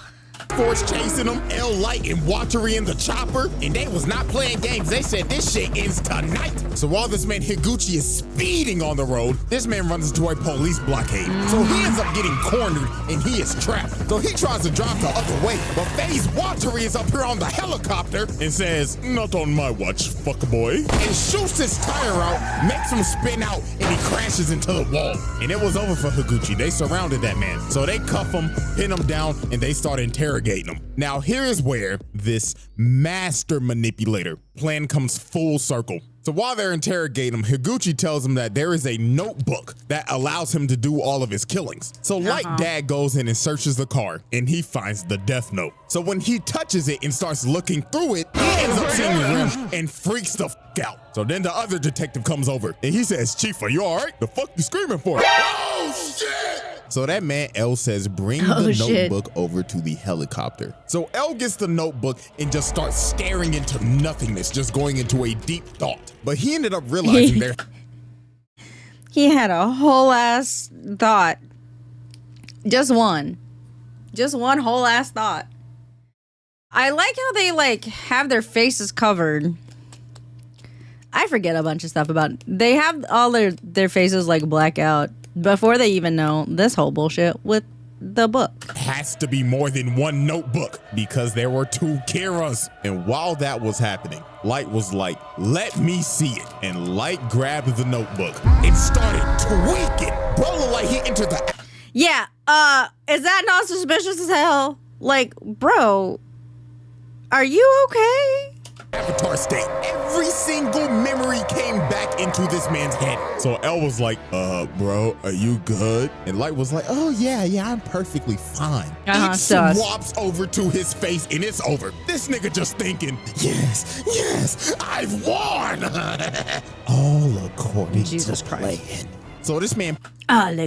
Force chasing him, L Light and Watery in the chopper, and they was not playing games. They said this shit ends tonight. So while this man Higuchi is speeding on the road, this man runs into a police blockade. So he ends up getting cornered and he is trapped. So he tries to drive the other way, but FaZe Watery is up here on the helicopter and says, "Not on my watch, fuck boy," and shoots his tire out, makes him spin out, and he crashes into the wall. And it was over for Higuchi. They surrounded that man. So they cuff him, pin him down, and they start interrogating him. Now here is where this master manipulator plan comes full circle. So while they're interrogating him, Higuchi tells him that there is a notebook that allows him to do all of his killings. So Light Dad goes in and searches the car, and he finds the death note. So when he touches it and starts looking through it, he ends up seeing Rim and freaks the fuck out. So then the other detective comes over, and he says, "Chief, are you all right? The fuck you screaming for?" Oh, shit! So that man L says, "Bring the notebook over to the helicopter." So L gets the notebook and just starts staring into nothingness, just going into a deep thought. But he ended up realizing there. He had a whole ass thought. Just one whole ass thought. I like how they like have their faces covered. I forget a bunch of stuff about it. They have all their faces like black out before they even know this whole bullshit with the book. Has to be more than one notebook because there were two Kiras. And while that was happening, Light was like, "Let me see it." And Light grabbed the notebook and started tweaking. Bro looked like he entered the... Yeah, is that not suspicious as hell? Like, bro, are you okay? Avatar state. Every single memory came back into this man's head. So L was like, bro, are you good? And Light was like, "Oh yeah, I'm perfectly fine." It swaps over to his face and it's over. This nigga just thinking, yes, I've won. All according Jesus to Christ. plan. So this man all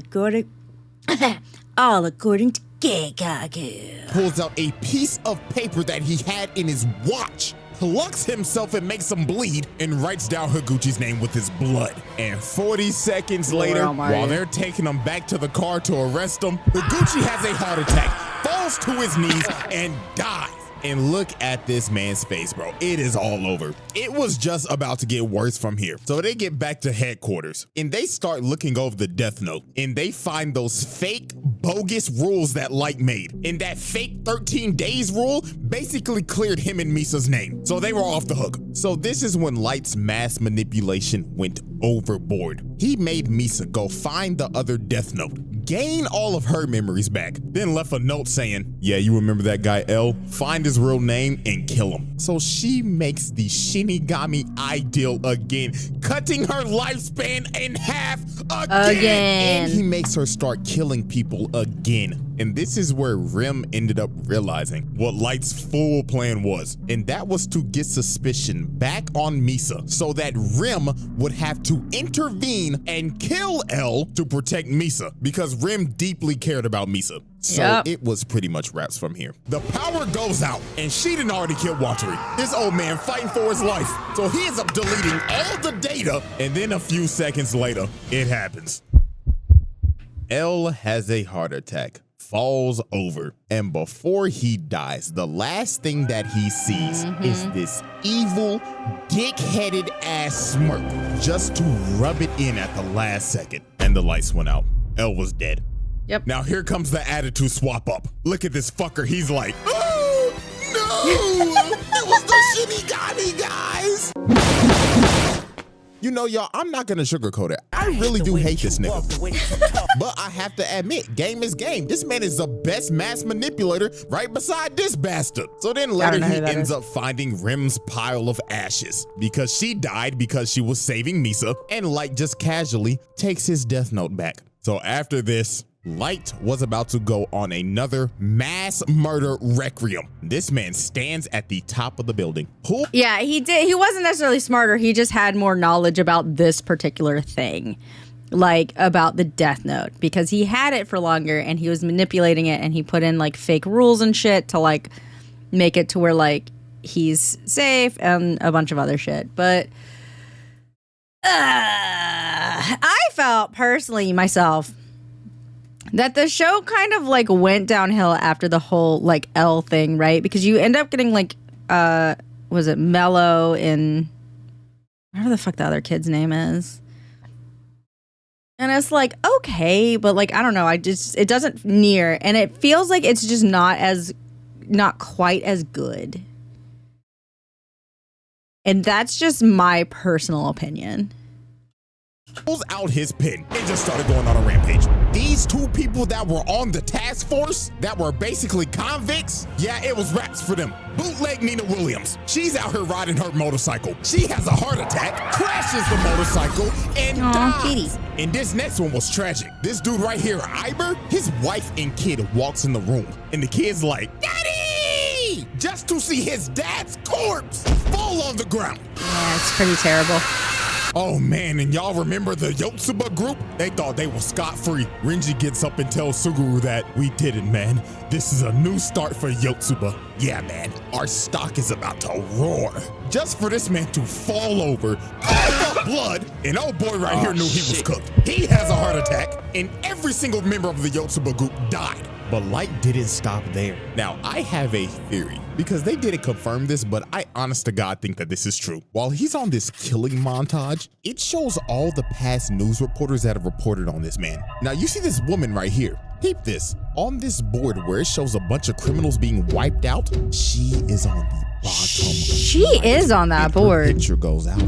according to Gagagu pulls out a piece of paper that he had in his watch, plucks himself and makes him bleed, and writes down Higuchi's name with his blood. And 40 seconds later, while they're taking him back to the car to arrest him, Higuchi has a heart attack, falls to his knees, and dies. And look at this man's face, bro. It is all over. It was just about to get worse from here. So they get back to headquarters and they start looking over the death note and they find those fake bogus rules that Light made. And that fake 13 days rule basically cleared him and Misa's name. So they were off the hook. So this is when Light's mass manipulation went overboard. He made Misa go find the other death note, gain all of her memories back, then left a note saying, "Yeah, you remember that guy L? Find his real name and kill him." So she makes the Shinigami ideal again, cutting her lifespan in half again. And he makes her start killing people again. And this is where Rim ended up realizing what Light's full plan was. And that was to get suspicion back on Misa so that Rim would have to intervene and kill L to protect Misa because Rim deeply cared about Misa. So it was pretty much wraps from here. The power goes out and she done already killed Watery. This old man fighting for his life. So he ends up deleting all the data and then a few seconds later, it happens. L has a heart attack, falls over, and before he dies, the last thing that he sees is this evil, dick-headed ass smirk just to rub it in at the last second. And the lights went out. L was dead. Yep. Now here comes the attitude swap up. Look at this fucker. He's like, "Oh, no! It was the Shinigami guys!" You know, y'all, I'm not gonna sugarcoat it. I really do hate this nigga. But I have to admit, game is game. This man is the best mass manipulator right beside this bastard. So then later he ends up finding Rim's pile of ashes because she died because she was saving Misa, and Light just casually takes his death note back. So after this, Light was about to go on another mass murder requiem. This man stands at the top of the building. Yeah, he did. He wasn't necessarily smarter. He just had more knowledge about this particular thing, like about the death note, because he had it for longer and he was manipulating it and he put in like fake rules and shit to like make it to where like he's safe and a bunch of other shit. But I felt personally myself that the show kind of like went downhill after the whole like L thing, right? Because you end up getting like was it Mello and whatever the fuck the other kid's name is. And it's like, okay, but like I don't know, it doesn't near, and it feels like it's just not quite as good. And that's just my personal opinion. Pulls out his pen and just started going on a rampage. These two people that were on the task force that were basically convicts, yeah, it was raps for them. Bootleg Nina Williams. She's out here riding her motorcycle. She has a heart attack, crashes the motorcycle, and dies. Kitty. And this next one was tragic. This dude right here, Iber, his wife and kid walks in the room, and the kid's like, Daddy! Just to see his dad's corpse fall on the ground. Yeah, it's pretty terrible. Oh man, and y'all remember the Yotsuba group? They thought they were scot-free. Renji gets up and tells Suguru that we didn't, man. This is a new start for Yotsuba. Yeah, man, our stock is about to roar. Just for this man to fall over, cough up blood, and old boy right here knew he was cooked. He has a heart attack, and every single member of the Yotsuba group died. But Light didn't stop there. Now, I have a theory, because they didn't confirm this, but I honest to God think that this is true. While he's on this killing montage, it shows all the past news reporters that have reported on this man. Now, you see this woman right here. Peep this. On this board where it shows a bunch of criminals being wiped out, she is on the bottom. She is on that board. Her picture goes out.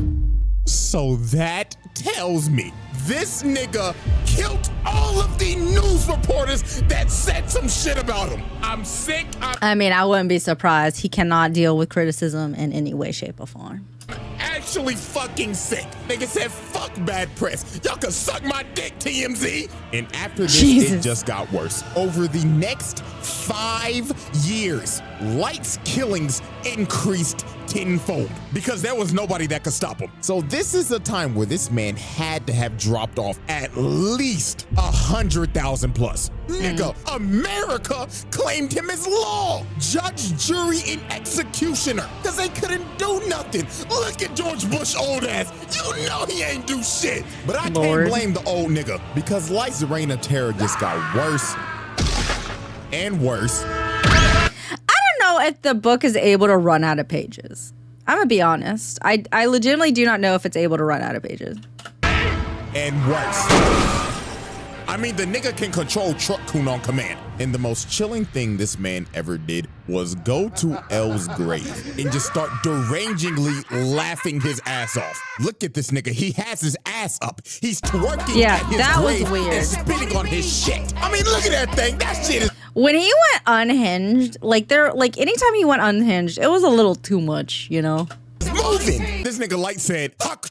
So that tells me this nigga killed all of the news reporters that said some shit about him. I'm sick. I mean, I wouldn't be surprised. He cannot deal with criticism in any way, shape, or form. Actually fucking sick. Nigga said, fuck bad press. Y'all can suck my dick, TMZ. And after this, it just got worse. Over the next 5 years, Light's killings increased tenfold because there was nobody that could stop him. So this is a time where this man had to have dropped off at least 100,000 plus. Nigga, America claimed him as law, judge, jury, and executioner because they couldn't do nothing. Look at George Bush old ass. You know he ain't do shit. But I can't blame the old nigga because Light's reign of terror just got worse and worse. Know if the book is able to run out of pages. I'm gonna be honest. I legitimately do not know if it's able to run out of pages. And worse. I mean, the nigga can control Truck Kun on command. And the most chilling thing this man ever did was go to L's grave and just start derangingly laughing his ass off. Look at this nigga. He has his ass up. He's twerking at his grave and spitting on his shit. I mean, look at that thing. That shit is... When he went unhinged, anytime he went unhinged, it was a little too much, you know? It's moving. This nigga Light said, "Huck,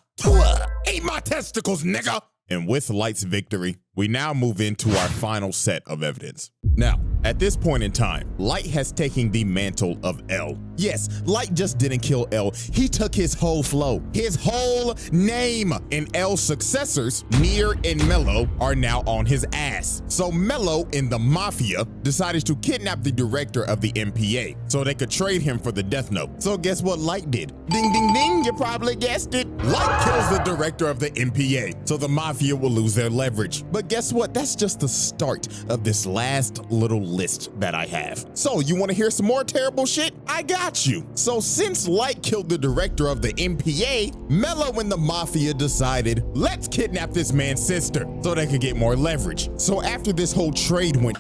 ate my testicles, nigga." And with Light's victory, we now move into our final set of evidence. Now, at this point in time, Light has taken the mantle of L. Yes, Light just didn't kill L. He took his whole flow, his whole name. And L's successors, Nier and Mello, are now on his ass. So Mello and the Mafia decided to kidnap the director of the MPA so they could trade him for the Death Note. So guess what Light did? Ding, ding, ding, you probably guessed it. Light kills the director of the MPA, so the Mafia will lose their leverage. But guess what? That's just the start of this last little list that I have. So you want to hear some more terrible shit? I got you. So since Light killed the director of the MPA, Mello and the Mafia decided, let's kidnap this man's sister so they could get more leverage. So after this whole trade went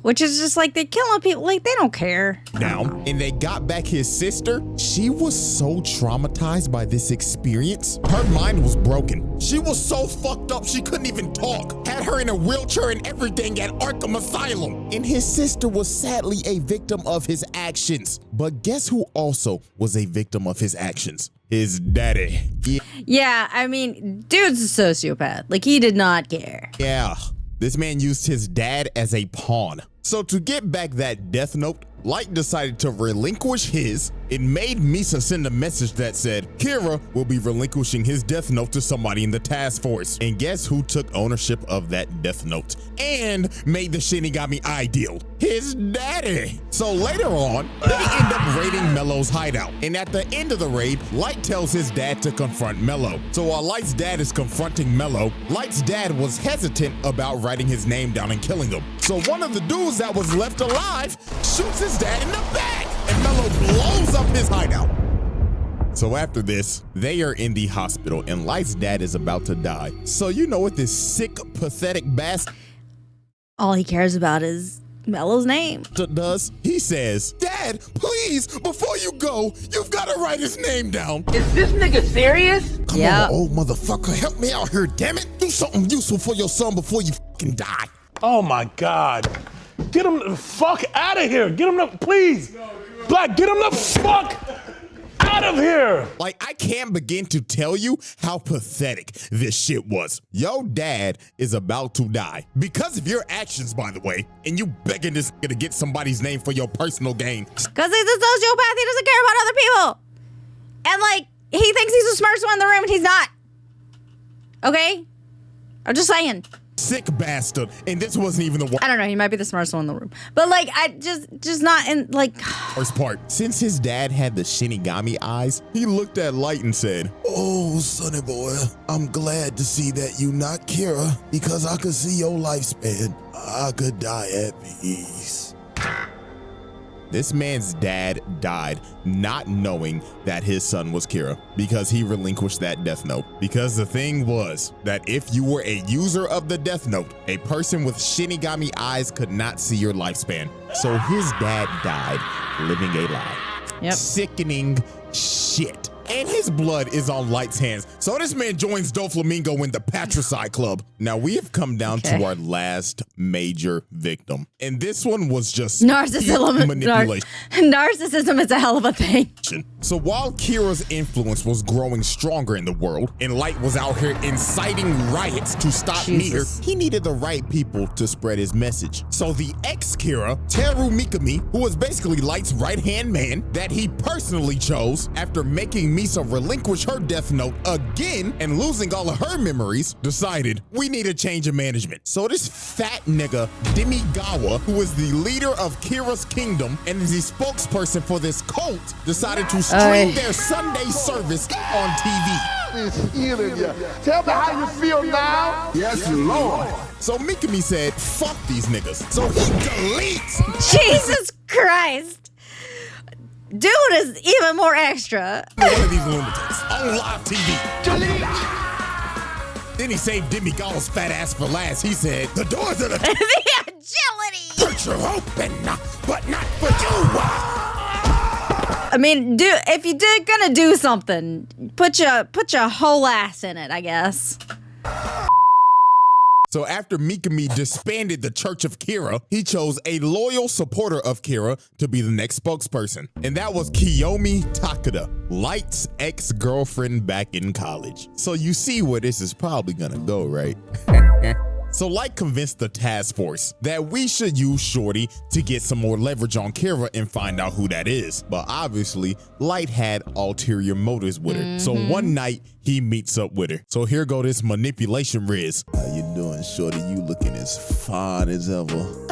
Which is just like they're killing people, like they don't care. down and they got back his sister, she was so traumatized by this experience. Her mind was broken. She was so fucked up she couldn't even talk. Had her in a wheelchair and everything at Arkham Asylum. And his sister was sadly a victim of his actions. But guess who also was a victim of his actions? His daddy. Yeah, I mean, dude's a sociopath. Like, he did not care. Yeah, this man used his dad as a pawn. So to get back that Death Note, Light decided to relinquish his. It made Misa send a message that said Kira will be relinquishing his death note to somebody in the task force. And guess who took ownership of that death note and made the Shinigami ideal? His daddy. So later on, they end up raiding Mello's hideout. And at the end of the raid, Light tells his dad to confront Mello. So while Light's dad is confronting Mello, Light's dad was hesitant about writing his name down and killing him. So one of the dudes that was left alive shoots his dad in the back, and Mello blows up his hideout. So after this, they are in the hospital, and Light's dad is about to die. So you know what this sick, pathetic bastard All he cares about is Mello's name. does? He says, Dad, please, before you go, you've got to write his name down. Is this nigga serious? Come on, old motherfucker, help me out here, damn it. Do something useful for your son before you fucking die. Oh my God. Get him the fuck out of here. Get him the, please. Black, get him the fuck out of here. Like, I can't begin to tell you how pathetic this shit was. Yo dad is about to die because of your actions, by the way, and you begging this nigga to get somebody's name for your personal gain. Because he's a sociopath. He doesn't care about other people. And, like, he thinks he's the smartest one in the room, and he's not. Okay? I'm just saying. Sick bastard. And this wasn't even the I don't know. He might be the smartest one in the room. But, like, I just not in, like... worst part. Since his dad had the Shinigami eyes, he looked at Light and said, Oh, sonny boy, I'm glad to see that you not Kira because I could see your lifespan. I could die at peace. This man's dad died not knowing that his son was Kira because he relinquished that death note. Because the thing was that if you were a user of the death note, a person with Shinigami eyes could not see your lifespan. So his dad died living a lie. Yep. Sickening shit. And his blood is on Light's hands. So this man joins Doflamingo in the Patricide Club. Now we have come down to our last major victim. And this one was just Narcissism. manipulation. Narcissism is a hell of a thing. So while Kira's influence was growing stronger in the world and Light was out here inciting riots to stop Nier, he needed the right people to spread his message. So the ex-Kira, Teru Mikami, who was basically Light's right-hand man that he personally chose after making Misa relinquish her death note again and losing all of her memories, decided we need a change of management. So this fat nigga, Demigawa, who is the leader of Kira's kingdom and is the spokesperson for this cult, decided to stream their Sunday service on TV. Tell me how you feel now. Yes, Lord. So Mikami said, fuck these niggas. So he deletes Jesus Christ. Dude is even more extra. one of these lunatics on live TV. Delete. Then he saved Demigawa's fat ass for last. He said, the doors of the The agility. church are open, but not for you. I mean, if you did gonna do something, put your whole ass in it, I guess. So after Mikami disbanded the Church of Kira, he chose a loyal supporter of Kira to be the next spokesperson. And that was Kiyomi Takeda, Light's ex-girlfriend back in college. So you see where this is probably gonna go, right? So Light convinced the task force that we should use Shorty to get some more leverage on Kira and find out who that is. But obviously, Light had ulterior motives with her. So one night, he meets up with her. So here go this manipulation Riz. How you doing, Shorty? You looking as fine as ever.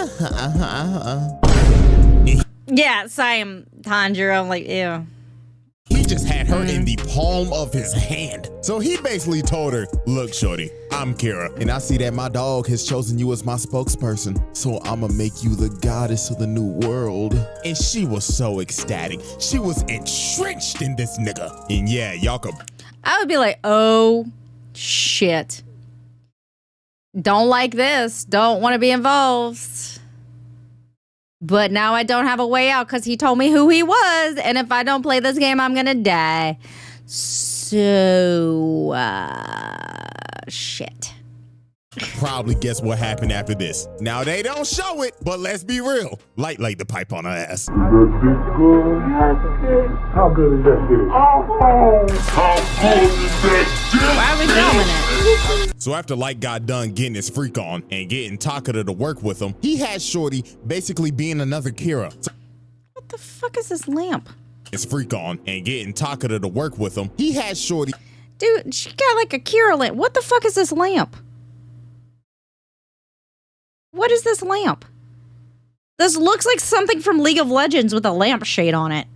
Yeah, same, Tanjiro. I'm like, ew. He just had her in the palm of his hand. So he basically told her, look, Shorty, I'm Kira, and I see that my dog has chosen you as my spokesperson, so I'ma make you the goddess of the new world. And she was so ecstatic. She was entrenched in this nigga. And yeah, y'all could... I would be like, oh, shit. Don't like this. Don't want to be involved. But now I don't have a way out because he told me who he was. And if I don't play this game, I'm going to die. So, shit. Probably guess what happened after this. Now, they don't show it, but let's be real. Light laid the pipe on her ass. How good is that dick? How good is that dick? Why are we filming it? So after Light got done getting his freak on and getting Takeda to work with him, he had Shorty basically being another Kira. the fuck is this lamp? His freak on and getting Takada to work with him, he had Shorty. Dude, she got like a Kira lamp. What the fuck is this lamp? What is this lamp? This looks like something from League of Legends with a lampshade on it.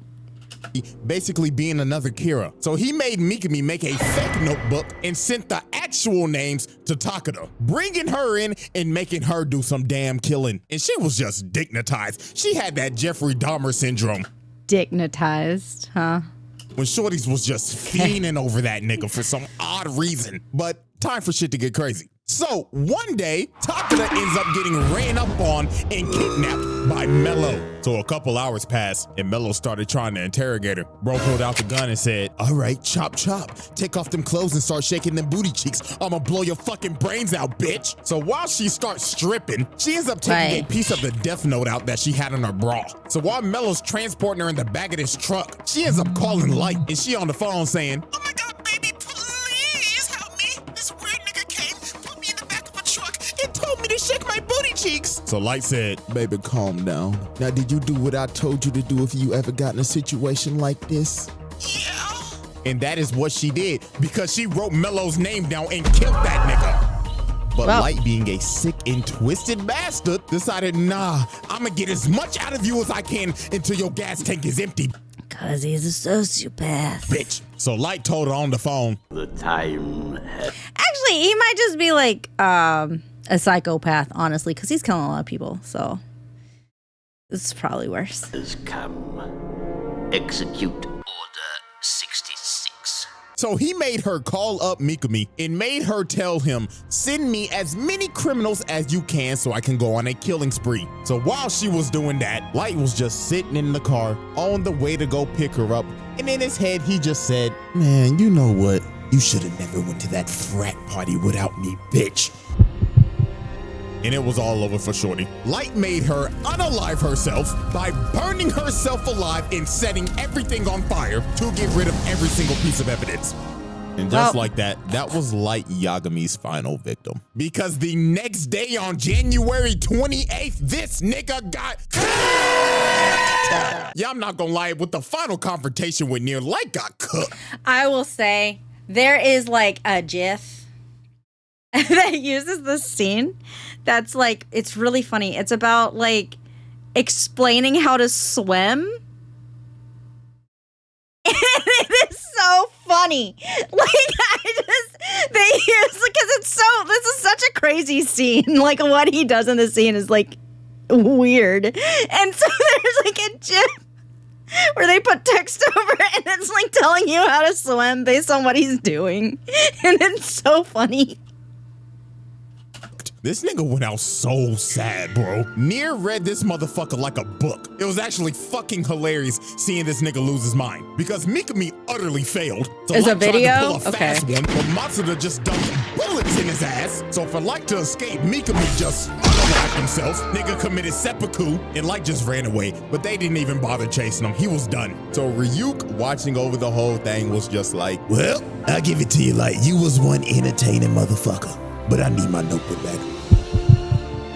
Basically being another Kira. So he made Mikami make a fake notebook and sent the actual names to Takada, bringing her in and making her do some damn killing. And she was just dignitized. She had that Jeffrey Dahmer syndrome. Dignitized, huh? When Shorty's was just fiending over that nigga for some odd reason. But time for shit to get crazy. So one day, Takada ends up getting ran up on and kidnapped by Mello. So a couple hours passed and Mello started trying to interrogate her. Bro pulled out the gun and said, all right, chop chop. Take off them clothes and start shaking them booty cheeks. I'ma blow your fucking brains out, bitch. So while she starts stripping, she ends up taking a piece of the death note out that she had in her bra. So while Mello's transporting her in the back of this truck, she ends up calling Light and she on the phone saying, Oh my God, baby, please help me. This weird nigga came, put me in the back of a truck, and told me to shake my booty cheeks. So Light said, Baby, calm down. Now, did you do what I told you to do if you ever got in a situation like this? Yeah. and that is what she did because she wrote Mello's name down and killed that nigga. But Light, being a sick and twisted bastard, decided, nah, I'ma get as much out of you as I can until your gas tank is empty. Cause he's a sociopath. Bitch. So Light told her on the phone. The time has... Actually, he might just be like a psychopath, honestly, because he's killing a lot of people. So this is probably worse. Has come. Execute Order 66. So he made her call up Mikami and made her tell him, send me as many criminals as you can so I can go on a killing spree. So while she was doing that, Light was just sitting in the car on the way to go pick her up. And in his head, he just said, man, you know what? You should have never went to that frat party without me, bitch. And it was all over for Shorty. Light made her unalive herself by burning herself alive and setting everything on fire to get rid of every single piece of evidence. And just like that, that was Light Yagami's final victim. Because the next day on January 28th, this nigga got... Yeah, I'm not gonna lie, with the final confrontation with Nier, Light got cooked. I will say, there is like a GIF that uses this scene that's like, it's really funny. It's about like explaining how to swim. And it is so funny. Like, they use, because this is such a crazy scene. Like, what he does in the scene is like weird. And so there's like a GIF where they put text over it and it's like telling you how to swim based on what he's doing. And it's so funny. This nigga went out so sad, bro. Nier read this motherfucker like a book. It was actually fucking hilarious seeing this nigga lose his mind because Mikami utterly failed. So Is Light a video? tried to pull a fast one, but Matsuda just dumped bullets in his ass. So for Light to escape, Mikami just unalived himself. Nigga committed seppuku, and Light just ran away. But they didn't even bother chasing him. He was done. So Ryuk, watching over the whole thing, was just like, well, I'll give it to you, Light. You was one entertaining motherfucker. But I need my notebook back.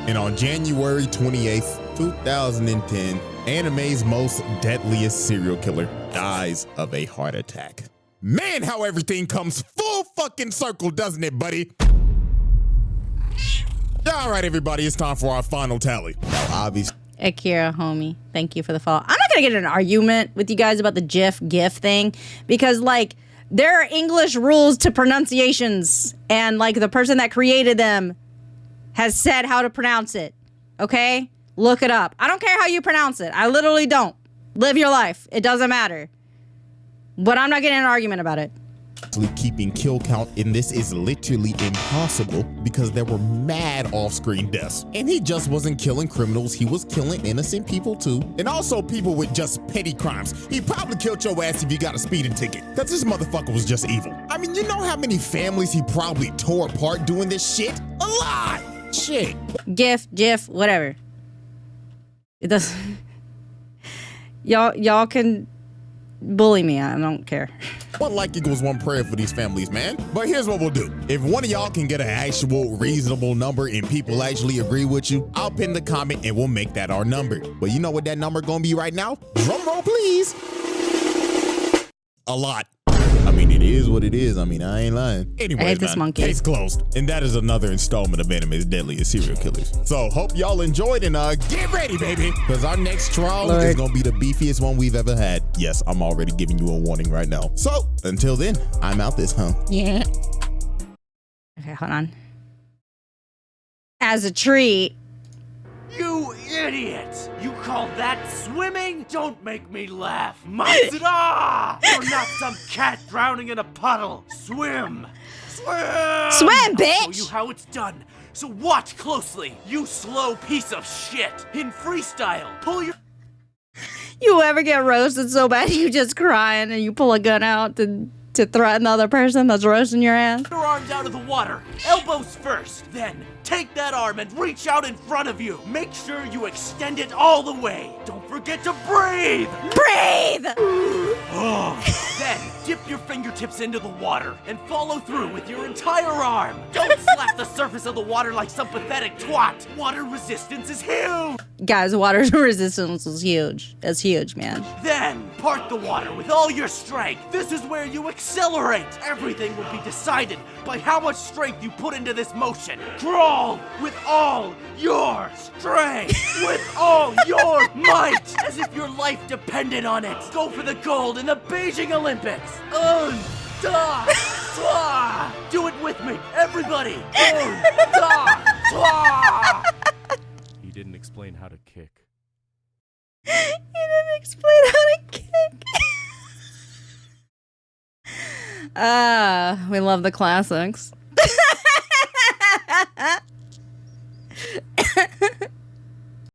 And on January 28th, 2010, anime's most deadliest serial killer dies of a heart attack. Man, how everything comes full fucking circle, doesn't it, buddy? All right, everybody, it's time for our final tally. Now, obviously, Akira, homie, thank you for the follow. I'm not gonna get in an argument with you guys about the GIF thing because, like, there are English rules to pronunciations, and like the person that created them has said how to pronounce it. Okay? Look it up. I don't care how you pronounce it. I literally don't. Live your life. It doesn't matter. But I'm not getting in an argument about it. keeping kill count in this is literally impossible because there were mad off-screen deaths. And he just wasn't killing criminals, he was killing innocent people too. And also people with just petty crimes. He probably killed your ass if you got a speeding ticket. Cause this motherfucker was just evil. I mean, you know how many families he probably tore apart doing this shit? A lot! Shit. GIF, whatever. It doesn't... Y'all can bully me, I don't care. One like equals one prayer for these families, man. But here's what we'll do. If one of y'all can get an actual reasonable number and people actually agree with you, I'll pin the comment and we'll make that our number. But you know what that number gonna be right now? Drum roll, please. A lot. I mean, it is what it is. I mean, I ain't lying. Anyways, I hate this monkey. Case closed. And that is another installment of Anime's Deadliest Serial Killers. So hope y'all enjoyed and get ready, baby. Because our next trial is going to be the beefiest one we've ever had. Yes, I'm already giving you a warning right now. So until then, I'm out this, huh? Yeah. Okay, hold on. As a treat. You idiot! You call that swimming? Don't make me laugh. Mazda! You're not some cat drowning in a puddle. Swim! Swim! Swim, bitch! I'll show you how it's done. So watch closely, you slow piece of shit. In freestyle, pull your... You ever get roasted so bad you just crying and you pull a gun out to threaten the other person that's roasting your ass? Your arms out of the water. Elbows first. Then take that arm and reach out in front of you. Make sure you extend it all the way. Don't forget to breathe. Breathe! Then dip your fingertips into the water and follow through with your entire arm. Don't slap the surface of the water like some pathetic twat. Water resistance is huge. Guys, water resistance is huge. It's huge, man. Then part the water with all your strength. This is where you accelerate. Everything will be decided by how much strength you put into this motion. Crawl with all your strength. With all your might. As if your life depended on it. Go for the gold in the Beijing Olympics. Do it with me, everybody. He didn't explain how to kick. He didn't explain how to kick. We love the classics.